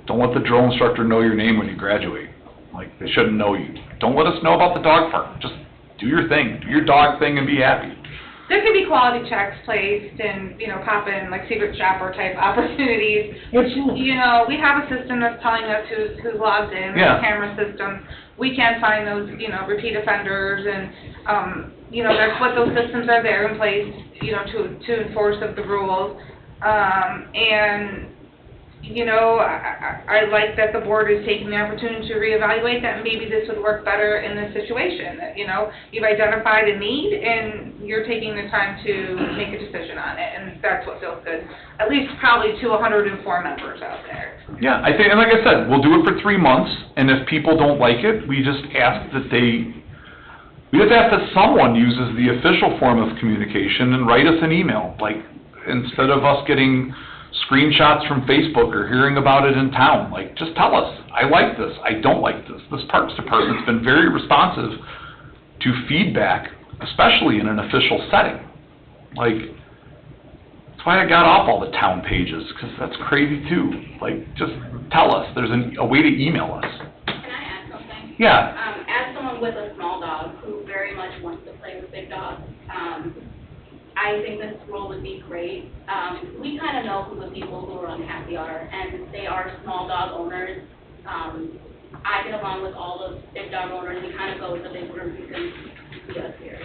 Don't let the drill instructor know your name when you graduate. Like, they shouldn't know you. Don't let us know about the dog park. Just do your thing, do your dog thing and be happy. There could be quality checks placed and, you know, pop in like secret shopper type opportunities. Absolutely. You know, we have a system that's telling us who's logged in, Yeah. camera systems. We can find those, you know, repeat offenders and, you know, that's what those systems are there in place, you know, to enforce of the rules. And, you know, I like that the board is taking the opportunity to reevaluate that, and maybe this would work better in this situation. That, you know, you've identified a need, and you're taking the time to make a decision on it, and that's what feels good. At least probably to 104 members out there. Yeah, I think, and like I said, we'll do it for 3 months, and if people don't like it, we just ask that someone uses the official form of communication and write us an email, like, instead of us getting screenshots from Facebook or hearing about it in town. Like, just tell us, I like this, I don't like this. This Parks Department's been very responsive to feedback, especially in an official setting. Like, that's why I got off all the town pages, because that's crazy too. Like, just tell us, there's a way to email us. Can I add something? Yeah. As someone with a small dog who very much wants to play with big dogs, I think this rule would be great. We kind of know who the people who are unhappy are, and they are small dog owners. I get along with all the big dog owners. We kind of go with the big group because we see us here.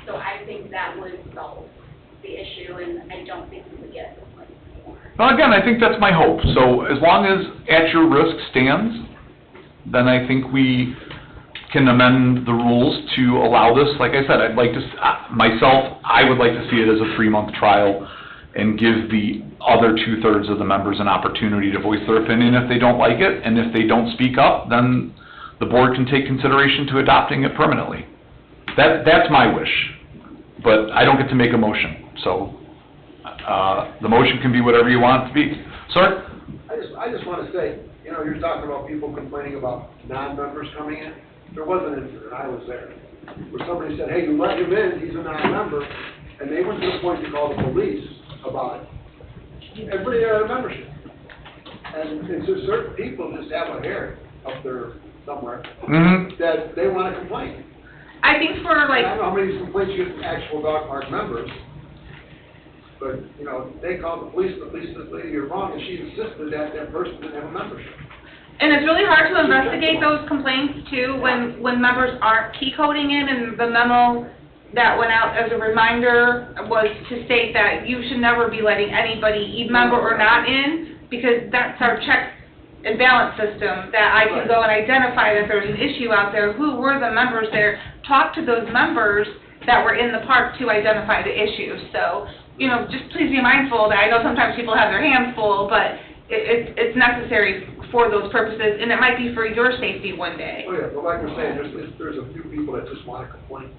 So I think that would solve the issue, and I don't think we would get this much more. Well, again, I think that's my hope. So as long as at your risk stands, then I think we can amend the rules to allow this. Like I said, I'd like to, I would like to see it as a 3-month trial and give the other 2/3 of the members an opportunity to voice their opinion if they don't like it, and if they don't speak up, then the board can take consideration to adopting it permanently. That's my wish, but I don't get to make a motion, so the motion can be whatever you want it to be. Sir? I just want to say, you know, you're talking about people complaining about non-members coming in. There was an incident, I was there, where somebody said, hey, you let him in, he's a non-member, and they went to the point to call the police about it. Everybody there had a membership. And so certain people just have a hair up there somewhere that they want to complain. I think for like... I don't know how many complaints you get from actual dog park members, but, you know, they called the police said, lady, you're wrong, and she insisted that that person didn't have a membership. And it's really hard to investigate those complaints too when members aren't key coding in, and the memo that went out as a reminder was to state that you should never be letting anybody, member or not, in, because that's our check and balance system, that I can go and identify that there's an issue out there, who were the members there, talk to those members that were in the park to identify the issue. So, you know, just please be mindful that I know sometimes people have their hands full, but it's necessary for those purposes, and it might be for your safety one day. Oh, yeah, but like we're saying, there's a few people that just want to complain.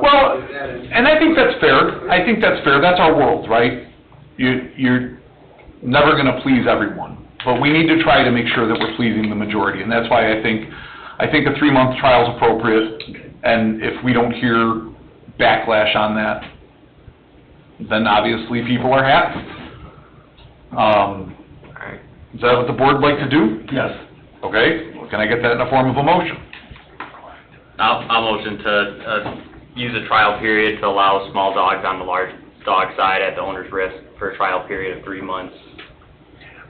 Well, and I think that's fair. I think that's fair. That's our world, right? You're never going to please everyone, but we need to try to make sure that we're pleasing the majority, and that's why I think a 3-month trial is appropriate, and if we don't hear backlash on that, then obviously people are happy. Is that what the board would like to do? Yes. Okay, can I get that in the form of a motion? I'll motion to use a trial period to allow small dogs on the large dog side at the owner's risk for a trial period of 3 months.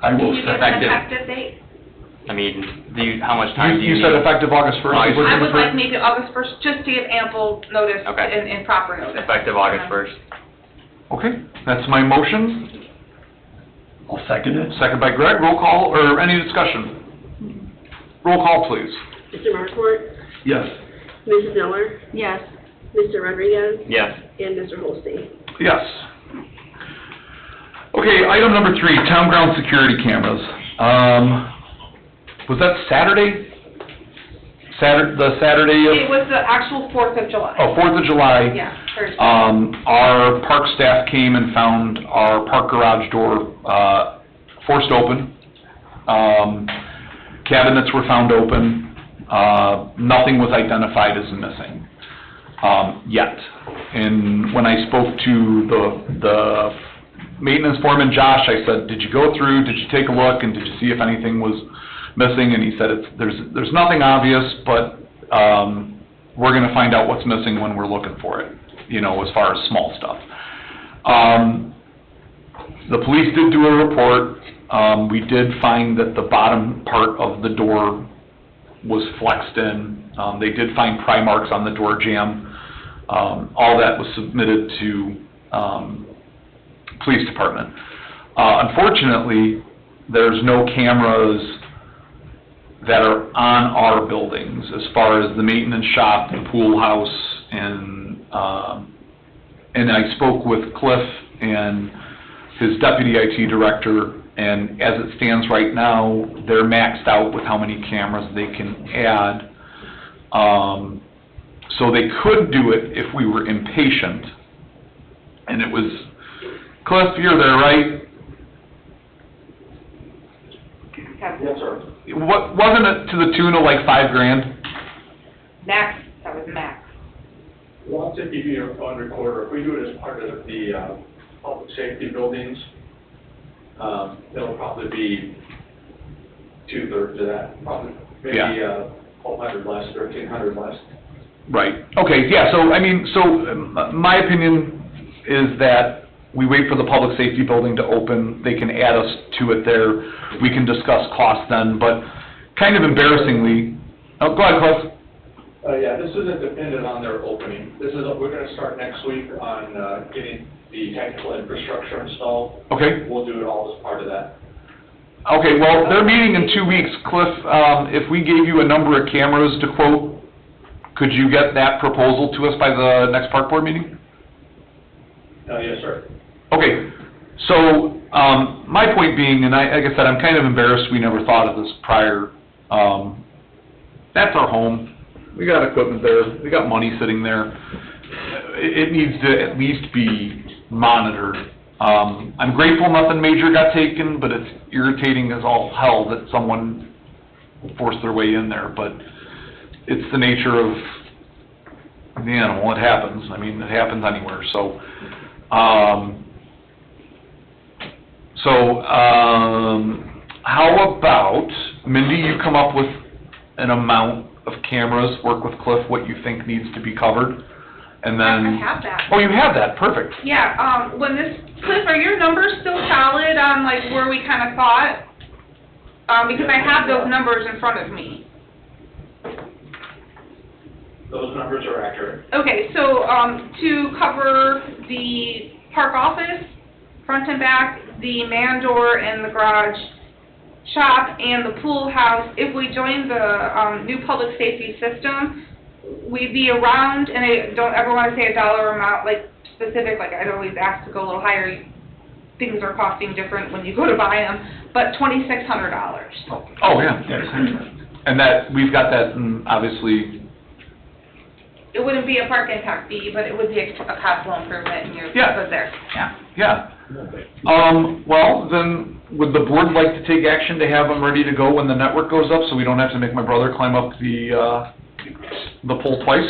I will Can you give an second. effective date? I mean, how much time do you You need? said effective August 1st? August we're I gonna would for- like maybe August 1st, just to give ample notice Okay. and proper notice. Effective August 1st. Okay, that's my motion. I'll second it. Second by Greg, roll call, or any discussion? Roll call, please. Mr. Markort? Yes. Mrs. Miller? Yes. Mr. Rodriguez? Yes. And Mr. Holstein? Yes. Okay, item number 3, town ground security cameras. Was that Saturday? The Saturday of? It was the actual 4th of July. Oh, 4th of July. Yeah, Thursday. Our park staff came and found our park garage door, forced open. Cabinets were found open. Nothing was identified as missing, yet. And when I spoke to the maintenance foreman, Josh, I said, did you go through, did you take a look, and did you see if anything was missing? And he said, there's nothing obvious, but, we're gonna find out what's missing when we're looking for it, you know, as far as small stuff. The police did do a report. We did find that the bottom part of the door was flexed in. They did find pry marks on the door jamb. All that was submitted to, police department. Unfortunately, there's no cameras that are on our buildings as far as the maintenance shop, the pool house, and I spoke with Cliff and his deputy IT director, and as it stands right now, they're maxed out with how many cameras they can add. So they could do it if we were impatient, and it was, Cliff, you're there, right? Yes, sir. Wasn't it to the tune of like $5,000? Max, that was max. Well, I'll take you on recorder. If we do it as part of the public safety buildings, it'll probably be 2/3 of that, probably, maybe, Yeah. 1,200 less, 1,300 less. Right, okay, yeah, so, I mean, my opinion is that we wait for the public safety building to open, they can add us to it there, we can discuss cost then, but kind of embarrassingly, oh, go ahead, Cliff. Yeah, this isn't dependent on their opening. We're gonna start next week on, getting the technical infrastructure installed. Okay. We'll do it all as part of that. Okay, well, they're meeting in 2 weeks, Cliff, if we gave you a number of cameras to quote, could you get that proposal to us by the next park board meeting? Yes, sir. Okay, so, my point being, and like I said, I'm kind of embarrassed we never thought of this prior. That's our home. We got equipment there. We got money sitting there. It needs to at least be monitored. I'm grateful nothing major got taken, but it's irritating as all hell that someone forced their way in there, but it's the nature of the animal. It happens. I mean, it happens anywhere, so, how about, Mindy, you come up with an amount of cameras, work with Cliff, what you think needs to be covered, and then... I have that. Oh, you have that, perfect. Yeah, Cliff, are your numbers still solid on like where we kind of thought? Because I have those numbers in front of me. Those numbers are accurate. Okay, so, to cover the park office, front and back, the man door and the garage shop and the pool house, if we join the, new public safety system, we'd be around, and I don't ever want to say a dollar amount, like, specific, like, I'd always ask to go a little higher. Things are costing different when you go to buy them, but $2,600. Oh, yeah. And that, we've got that, obviously... It wouldn't be a park impact fee, but it would be a capital improvement, and you're Yeah. good there, yeah. Yeah. Well, then, would the board like to take action to have them ready to go when the network goes up, so we don't have to make my brother climb up the pole twice?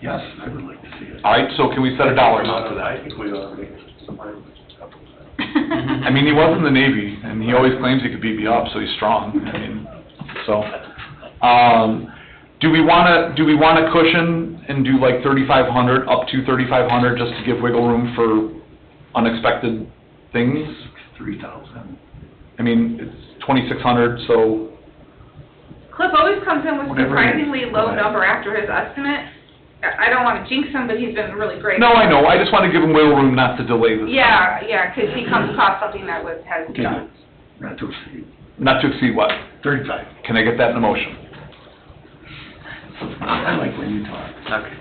Yes, I would like to see it. All right, so can we set a dollar amount to that? I think we ought to make some money. I mean, he was in the Navy, and he always claims he could beat me up, so he's strong, I mean, so. Do we wanna cushion and do like 3,500, up to 3,500, just to give wiggle room for unexpected things? 3,000. I mean, it's 2,600, so, Cliff always comes in with Whatever it is. surprisingly low number after his estimate. I don't wanna jinx him, but he's been really great. no, I know, I just wanna give him wiggle room not to delay this. Yeah, 'cause he comes across something that has Okay. done. Not to exceed. Not to exceed what? 35. Can I get that in a motion? I like when you talk. Okay.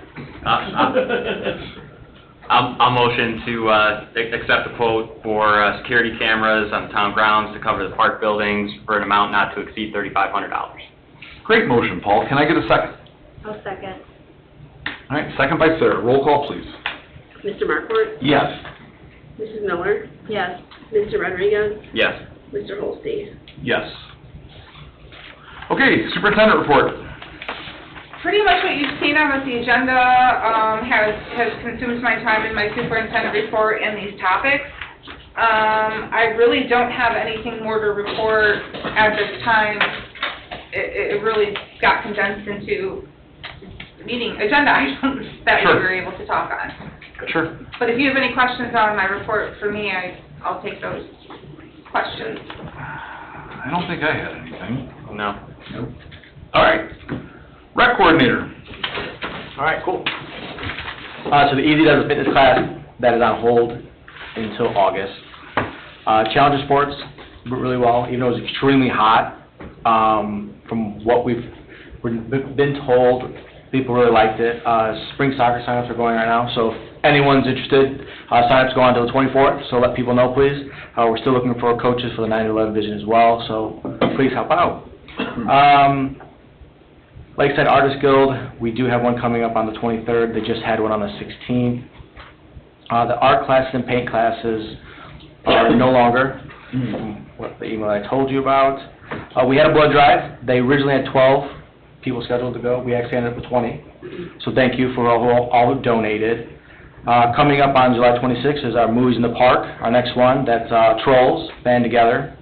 I'll motion to accept the quote for security cameras on town grounds to cover the park buildings for an amount not to exceed $3,500. Great motion, Paul. Can I get a second? I'll second. All right, second by Sarah. Roll call, please. Mr. Markort? Yes. Mrs. Miller? Yes. Mr. Rodriguez? Yes. Mr. Holstein? Yes. Okay, superintendent report. Pretty much what you've seen on the agenda, has consumed my time in my superintendent report and these topics. I really don't have anything more to report at this time. It really got condensed into meeting agenda items that we Sure. were able to talk on. Sure. But if you have any questions on my report for me, I'll take those questions. I don't think I had anything. No. Nope. All right. Rec coordinator. All right, cool. So the Easy Does It fitness class, that is on hold until August. Challenger Sports went really well, even though it was extremely hot. From what we've been told, people really liked it. Spring soccer signups are going right now, so if anyone's interested, signups go on until the 24th, so let people know, please. We're still looking for coaches for the 9-11 division as well, so please help out. Lakeside Artist Guild, we do have one coming up on the 23rd. They just had one on the 16th. The art classes and paint classes are no longer, from what the email I told you about. We had a blood drive. They originally had 12 people scheduled to go. We actually ended up with 20. So thank you for all who donated. Coming up on July 26th is our Movies in the Park, our next one. That's Trolls, Band Together.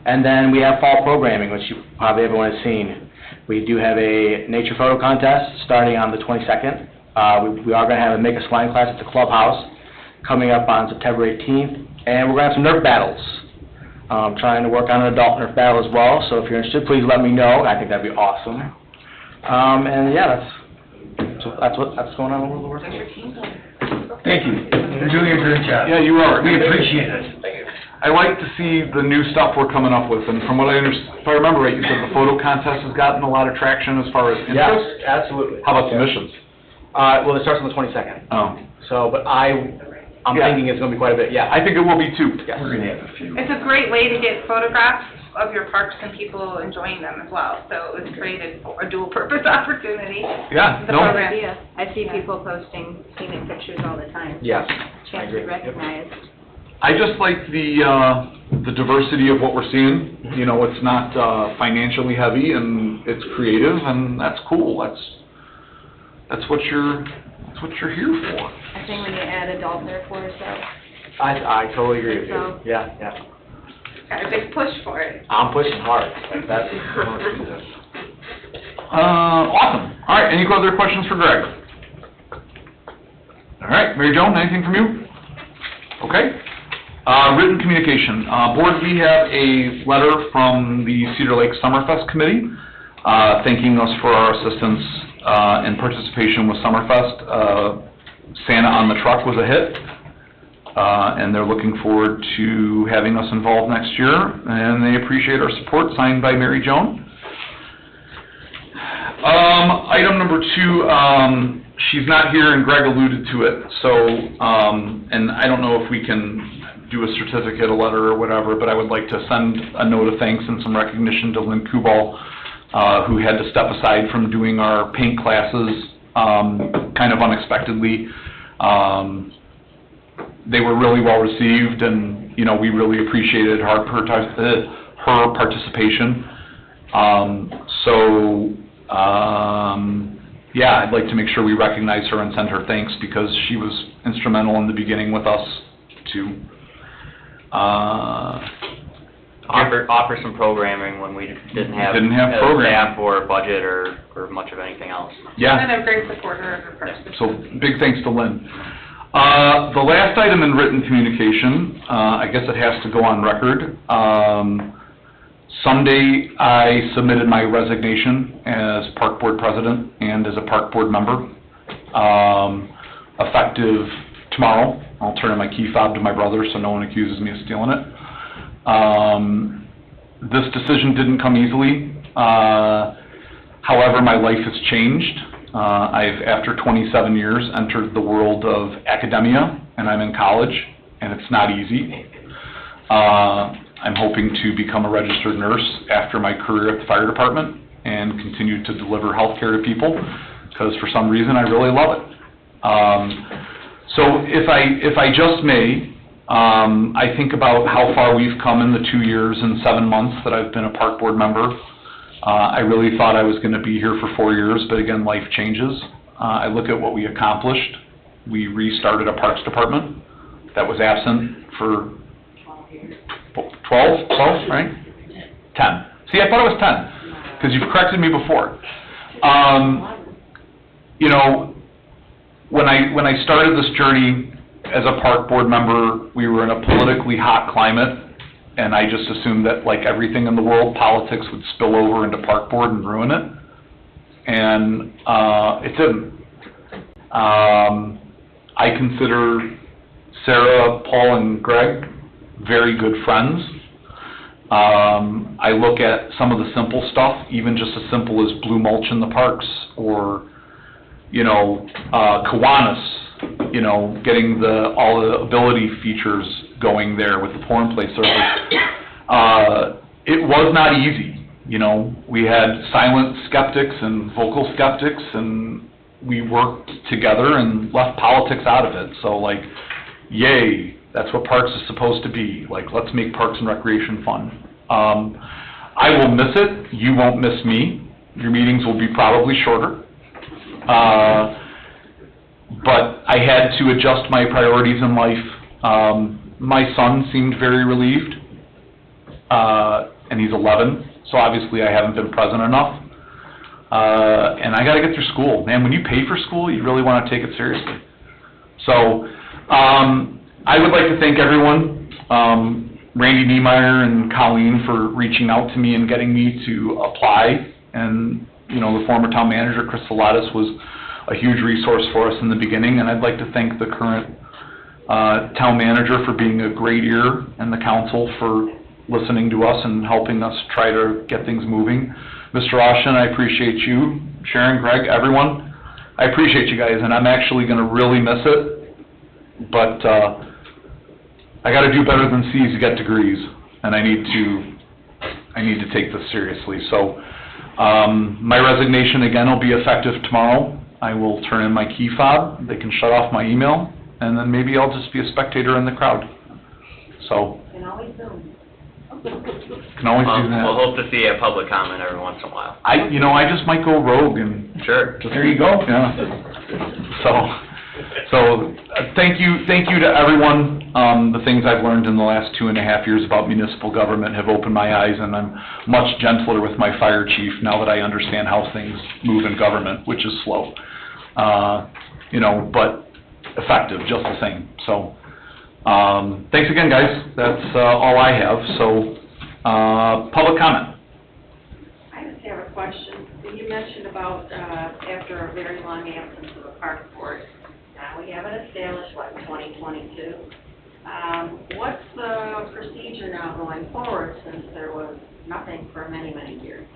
And then we have fall programming, which probably everyone has seen. We do have a nature photo contest starting on the 22nd. We are going to have a Make a Slime class at the clubhouse coming up on September 18th. And we're going to have some Nerf battles. Trying to work on an adult Nerf battle as well. So if you're interested, please let me know. I think that'd be awesome. And yeah, that's what's going on in the world of work. Thank you. You're doing a great job. Yeah, you are. We appreciate it. I like to see the new stuff we're coming up with, and from what I understand, if I remember right, you said the photo contest has gotten a lot of traction as far as interest? Yes, absolutely. How about submissions? Well, it starts on the 22nd. Oh. So, but I'm thinking it's going to be quite a bit, yeah. I think it will be too. Yes. We're going to have a few. It's a great way to get photographs of your parks and people enjoying them as well. So it was created for a dual purpose opportunity. Yeah, The no. program. Yeah, I see people posting scenic pictures all the time. Yes, Chance to be recognized. I just like the diversity of what we're seeing. You know, it's not financially heavy, and it's creative, and that's cool. That's what you're here for. I think we need to add adult there for us, though. I totally agree with So- you. Yeah. Got a big push for it. I'm pushing hard. That's Awesome. All right, any other questions for Greg? All right, Mary Jo, anything from you? Okay. Written communication. Board, we have a letter from the Cedar Lake Summerfest Committee, thanking us for our assistance and participation with Summerfest. Santa on the Truck was a hit, and they're looking forward to having us involved next year, and they appreciate our support, signed by Mary Joan. Item number 2, she's not here, and Greg alluded to it, so, and I don't know if we can do a certificate, a letter, or whatever, but I would like to send a note of thanks and some recognition to Lynn Kubal, who had to step aside from doing our paint classes kind of unexpectedly. They were really well received, and you know, we really appreciated her participation. Yeah, I'd like to make sure we recognize her and send her thanks, because she was instrumental in the beginning with us to offer some programming when we didn't have. Didn't have programming. Staff or budget or much of anything else. Yeah. And a great supporter of the Parks. So, big thanks to Lynn. The last item in written communication, I guess it has to go on record. Sunday, I submitted my resignation as Park Board President and as a Park Board member. Effective tomorrow, I'll turn in my key fob to my brother so no one accuses me of stealing it. This decision didn't come easily. However, my life has changed. I've, after 27 years, entered the world of academia, and I'm in college, and it's not easy. I'm hoping to become a registered nurse after my career at the fire department and continue to deliver health care to people, because for some reason I really love it. So if I just may, I think about how far we've come in the 2 years and 7 months that I've been a Park Board member. I really thought I was going to be here for 4 years, but again, life changes. I look at what we accomplished. We restarted a Parks Department that was absent for 12, right? 10. See, I thought it was 10, because you've corrected me before. You know, when I started this journey as a Park Board member, we were in a politically hot climate, and I just assumed that, like everything in the world, politics would spill over into Park Board and ruin it. And it didn't. I consider Sarah, Paul, and Greg very good friends. I look at some of the simple stuff, even just as simple as blue mulch in the parks, or, you know, Kiwanis, you know, getting all the ability features going there with the pour and play surface. It was not easy, you know. We had silent skeptics and vocal skeptics, and we worked together and left politics out of it. So, like, yay, that's what parks is supposed to be. Like, let's make Parks and Recreation fun. I will miss it. You won't miss me. Your meetings will be probably shorter. But I had to adjust my priorities in life. My son seemed very relieved, and he's 11, so obviously I haven't been present enough. And I got to get through school. Man, when you pay for school, you really want to take it seriously. So I would like to thank everyone, Randy Niemeyer and Colleen, for reaching out to me and getting me to apply. And, you know, the former town manager, Chris Salatis, was a huge resource for us in the beginning. And I'd like to thank the current town manager for being a great ear, and the council for listening to us and helping us try to get things moving. Mr. Austin, I appreciate you. Sharon, Greg, everyone, I appreciate you guys, and I'm actually going to really miss it. But I got to do better than C's to get degrees, and I need to take this seriously. So my resignation again will be effective tomorrow. I will turn in my key fob. They can shut off my email, and then maybe I'll just be a spectator in the crowd. So. Can always Zoom. Can always do that. We'll hope to see a public comment every once in a while. I just might go rogue and. Sure. There you go. Yeah. So thank you to everyone. The things I've learned in the last 2.5 years about municipal government have opened my eyes, and I'm much gentler with my fire chief now that I understand how things move in government, which is slow. You know, but effective just the same. So thanks again, guys. That's all I have. So public comment. I just have a question. You mentioned about after a very long absence of the park board, we have it established, 2022. What's the procedure now going forward, since there was nothing for many, many years?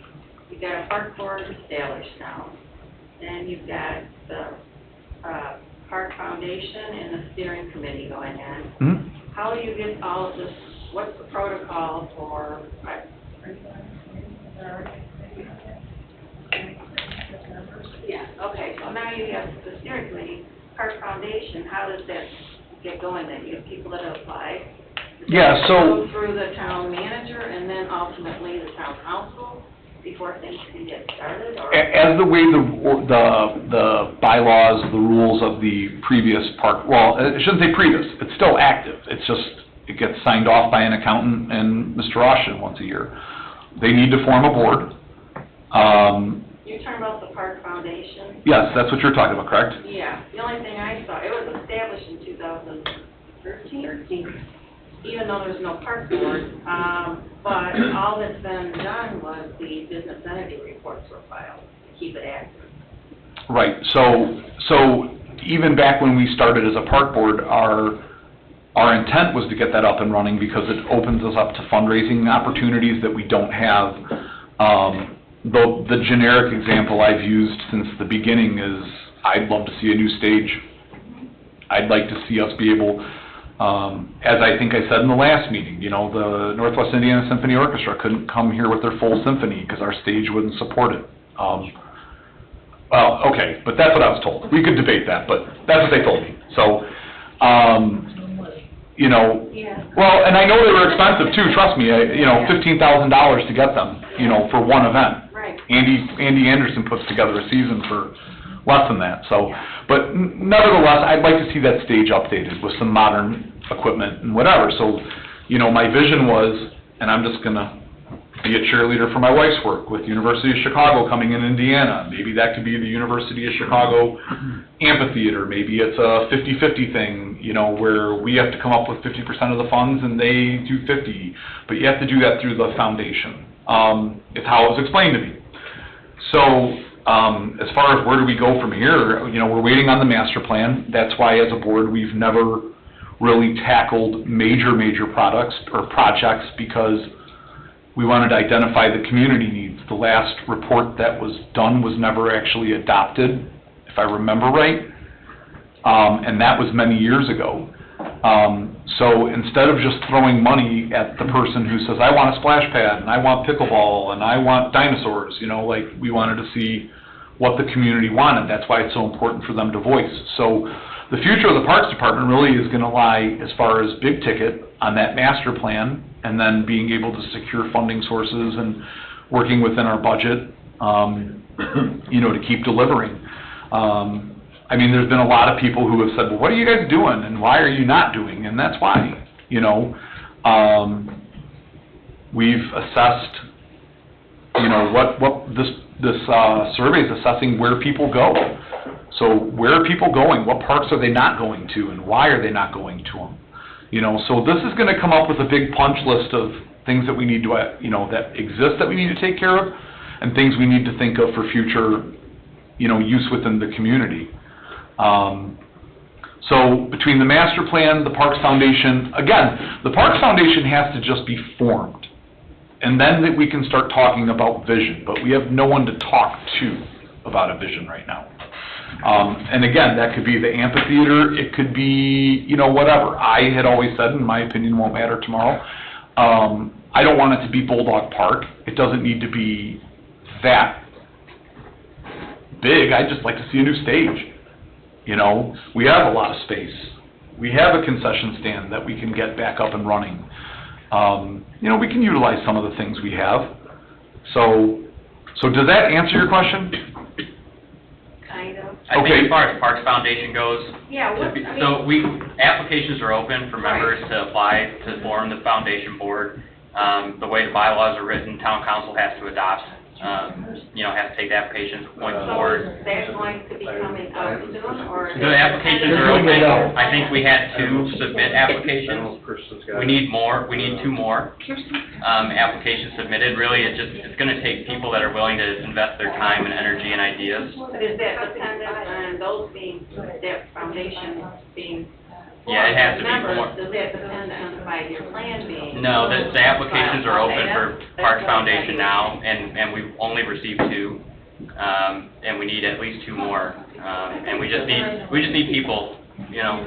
You've got a park board established now, and you've got the Park Foundation and the steering committee going in. Mm-hmm. How do you get all of this? What's the protocol for? Yeah. Okay. So now you have the steering committee, Park Foundation. How does that get going? Then you have people that apply. Yeah. So go through the town manager and then ultimately the town council before things can get started? Or? As the way the bylaws, the rules of the previous park, well, I shouldn't say previous, it's still active. It's just It gets signed off by an accountant and Mr. Austin once a year. They need to form a board. You're talking about the Park Foundation? Yes, that's what you're talking about, correct? Yeah, the only thing I saw, it was established in 2013, even though there's no park board. But all that's been done was the business entity reports were filed to keep it active. Right, so even back when we started as a park board, our intent was to get that up and running because it opens us up to fundraising opportunities that we don't have. The generic example I've used since the beginning is, I'd love to see a new stage. I'd like to see us be able, as I think I said in the last meeting, you know, the Northwest Indiana Symphony Orchestra couldn't come here with their full symphony because our stage wouldn't support it. Well, okay, but that's what I was told. We could debate that, but that's what they told me. So, you know, well, and I know they were expensive too, trust me, you know, $15,000 to get them, you know, for one event. Right. Andy Anderson puts together a season for less than that, so, but nevertheless, I'd like to see that stage updated with some modern equipment and whatever. So, you know, my vision was, and I'm just gonna be a cheerleader for my wife's work with University of Chicago coming in Indiana. Maybe that could be the University of Chicago amphitheater. Maybe it's a 50-50 thing, you know, where we have to come up with 50% of the funds and they do 50, but you have to do that through the foundation. It's how it was explained to me. So, as far as where do we go from here, you know, we're waiting on the master plan. That's why as a board we've never really tackled major products or projects, because we wanted to identify the community needs. The last report that was done was never actually adopted, if I remember right, and that was many years ago. So instead of just throwing money at the person who says, I want a splash pad, and I want pickleball, and I want dinosaurs, you know, like, we wanted to see what the community wanted. That's why it's so important for them to voice. So the future of the Parks Department really is going to lie, as far as big ticket, on that master plan, and then being able to secure funding sources and working within our budget, you know, to keep delivering. I mean, there's been a lot of people who have said, well, what are you guys doing, and why are you not doing? And that's why, you know, we've assessed, you know, what this survey is assessing where people go. So where are people going? What parks are they not going to, and why are they not going to them? You know, so this is going to come up with a big punch list of things that we need to, you know, that exist that we need to take care of, and things we need to think of for future, you know, use within the community. So between the master plan, the Parks Foundation, again, the Parks Foundation has to just be formed, and then that we can start talking about vision, but we have no one to talk to about a vision right now. And again, that could be the amphitheater, it could be, you know, whatever. I had always said, and my opinion won't matter tomorrow, I don't want it to be Bulldog Park. It doesn't need to be that big. I'd just like to see a new stage. You know, we have a lot of space. We have a concession stand that we can get back up and running. You know, we can utilize some of the things we have. So does that answer your question? Kind of. I think as far as Parks Foundation goes, Yeah, applications are open for members to apply to form the foundation board. The way the bylaws are written, town council has to adopt, you know, has to take the applications going forward. So is that going to be coming up soon, or? The applications are open. I think we had 2 submit applications. We need more, we need 2 more, applications submitted. Really, it's gonna take people that are willing to invest their time and energy and ideas. But is that dependent on those being, that foundation being? Yeah, it has to be members, more. does that depend on the 5-year plan being? No, the applications are open for Parks Foundation now, and we've only received 2, and we need at least 2 more, and we just need people, you know.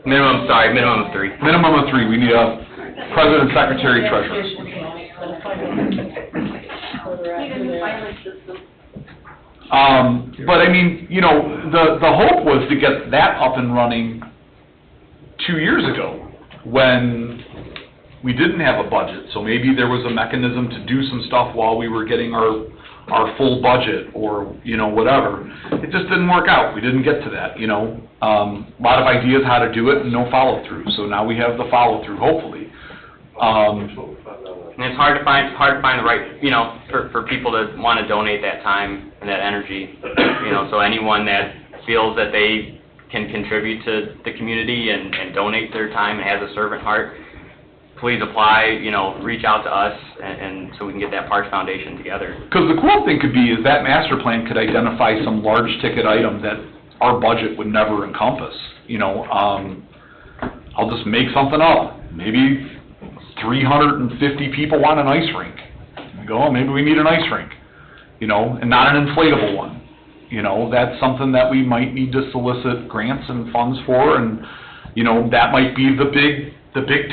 Minimum of 3. Minimum of 3. We need a president, secretary, treasurer. But I mean, you know, the hope was to get that up and running 2 years ago when we didn't have a budget. So maybe there was a mechanism to do some stuff while we were getting our our full budget or, you know, whatever. It just didn't work out. We didn't get to that, you know. A lot of ideas how to do it and no follow-through. So now we have the follow-through, hopefully. And it's hard to find the right, you know, for people to want to donate that time and that energy, you know, so anyone that feels that they can contribute to the community and donate their time and has a servant heart, please apply, you know, reach out to us and so we can get that Parks Foundation together. Because the cool thing could be is that master plan could identify some large ticket item that our budget would never encompass, you know. I'll just make something up. Maybe 350 people want an ice rink. We go, oh, maybe we need an ice rink, you know, and not an inflatable one. You know, that's something that we might need to solicit grants and funds for, and, you know, that might be the big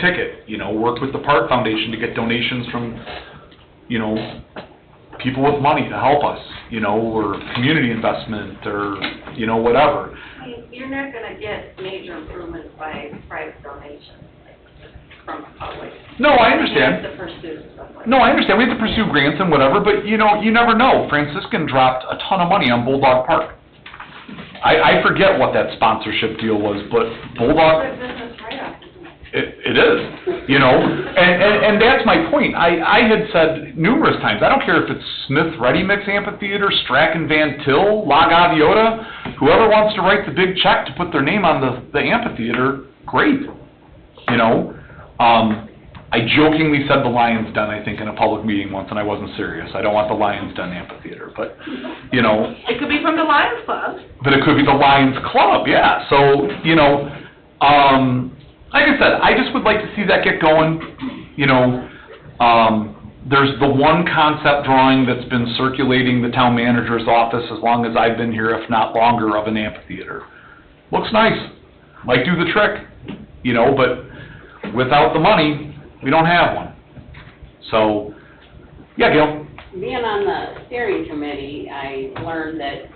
ticket, you know, work with the Park Foundation to get donations from, you know, people with money to help us, you know, or community investment or, you know, whatever. I mean, you're not gonna get major improvements by private donations from the public. No, I understand. You have to pursue stuff like that. No, I understand. We have to pursue grants and whatever, but, you know, you never know. Franciscan dropped a ton of money on Bulldog Park. I forget what that sponsorship deal was, but Bulldog... It's a business write-off. It is, you know, and that's my point. I had said numerous times, I don't care if it's Smith Ready Mix Amphitheater, Strachan Van Til, La Gaviota, whoever wants to write the big check to put their name on the amphitheater, great, you know. I jokingly said the Lions Den, I think, in a public meeting once, and I wasn't serious. I don't want the Lions Den amphitheater, but, you know. It could be from the Lions Club. But it could be the Lions Club, yeah. So, you know, like I said, I just would like to see that get going, you know. There's the one concept drawing that's been circulating the town manager's office as long as I've been here, if not longer, of an amphitheater. Looks nice, might do the trick, you know, but without the money, we don't have one. So, yeah, Gail? Being on the steering committee, I learned that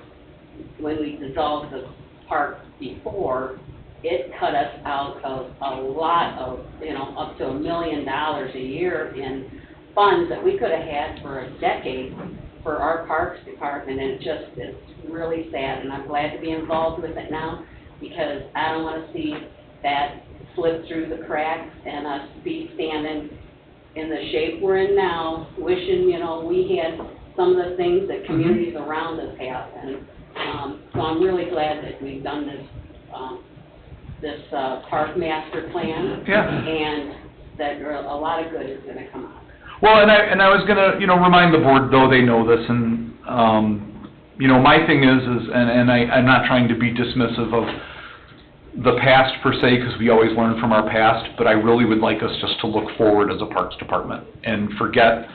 when we dissolved the park before, it cut us out of a lot of, you know, up to $1 million a year in funds that we could have had for a decade for our parks department, and it's really sad, and I'm glad to be involved with it now, because I don't want to see that slip through the cracks and us be standing in the shape we're in now, wishing, you know, we had some of the things that communities around us have, and so I'm really glad that we've done this park master plan, and that a lot of good is going to come out. Well, and I was gonna, you know, remind the board, though they know this, and you know, my thing is I'm not trying to be dismissive of the past per se, because we always learn from our past, but I really would like us just to look forward as a parks department and forget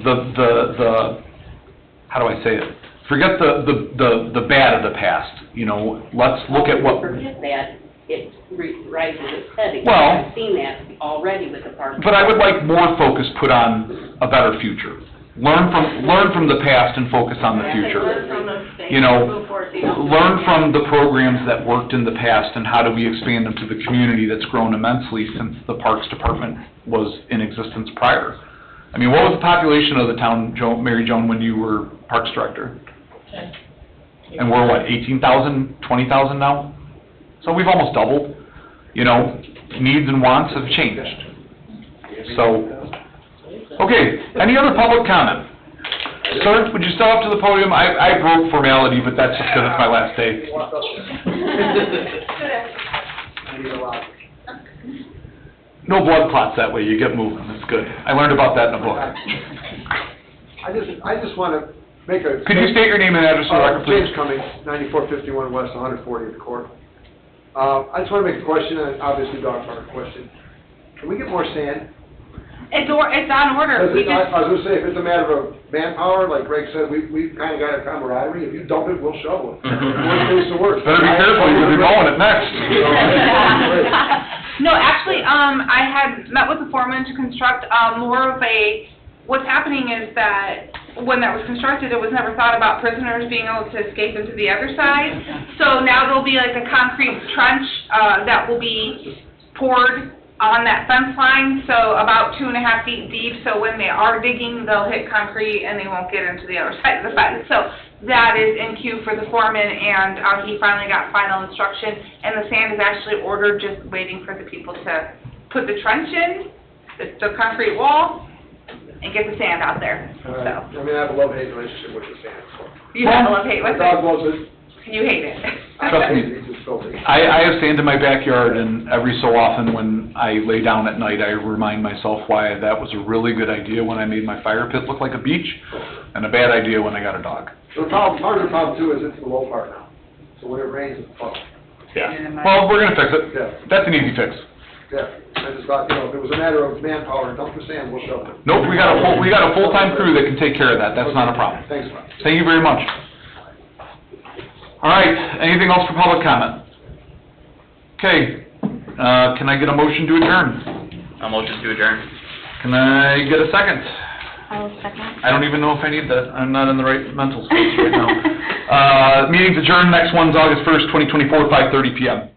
the how do I say it? Forget the bad of the past. You know, let's look at what. Forget that. It rises its head again. Well, I've seen that already with the park. But I would like more focus put on a better future. Learn from the past and focus on the future. You know, learn from the programs that worked in the past and how do we expand them to the community that's grown immensely since the Parks Department was in existence prior. I mean, what was the population of the town, Mary Joan, when you were Parks Director? 10. And we're what, 18,000, 20,000 now? So we've almost doubled. You know, needs and wants have changed. So, okay, any other public comment? Sir, would you step up to the podium? I broke formality, but that's just because it's my last day. No blood clots that way, you get moving, that's good. I learned about that in a book. I just want to make a... Could you state your name and address for the record, please? James Cummings, 9451 West, 140th Court. I just want to make a question, and obviously dog park question. Can we get more sand? It's on order. I was going to say, if it's a matter of manpower, like Greg said, we've kind of got a camaraderie. If you dump it, we'll shovel it. Worst case the worst. Better be careful, you'll be mowing it next. No, actually, I had met with the foreman to construct more of a, what's happening is that when that was constructed, it was never thought about prisoners being able to escape into the other side. So now there'll be like a concrete trench that will be poured on that fence line, so about 2.5 feet deep, so when they are digging, they'll hit concrete and they won't get into the other side of the fence. So that is in queue for the foreman, and he finally got final instruction, and the sand is actually ordered, just waiting for the people to put the trench in, the concrete wall, and get the sand out there, so. I mean, I have a love-hate relationship with the sand, so. You have a love-hate with My dog it, loves it. you hate it. Trust me. He's just filthy. I have sand in my backyard, and every so often when I lay down at night, I remind myself why that was a really good idea when I made my fire pit look like a beach, and a bad idea when I got a dog. The problem, part of the problem too is it's the low part now, so when it rains, it's full. Yeah. Well, we're gonna fix it. Yeah. That's an easy fix. Yeah, I just thought, if it was a matter of manpower, dump the sand, we'll shovel it. Nope, we got a full-time crew that can take care of that. That's not a problem. Thanks, Bob. Thank you very much. All right, anything else for public comment? Okay, can I get a motion to adjourn? A motion to adjourn. Can I get a second? I'll second. I don't even know if I need that. I'm not in the right mental space right now. Meeting's adjourned. Next one's August 1st, 2024, 5:30 PM.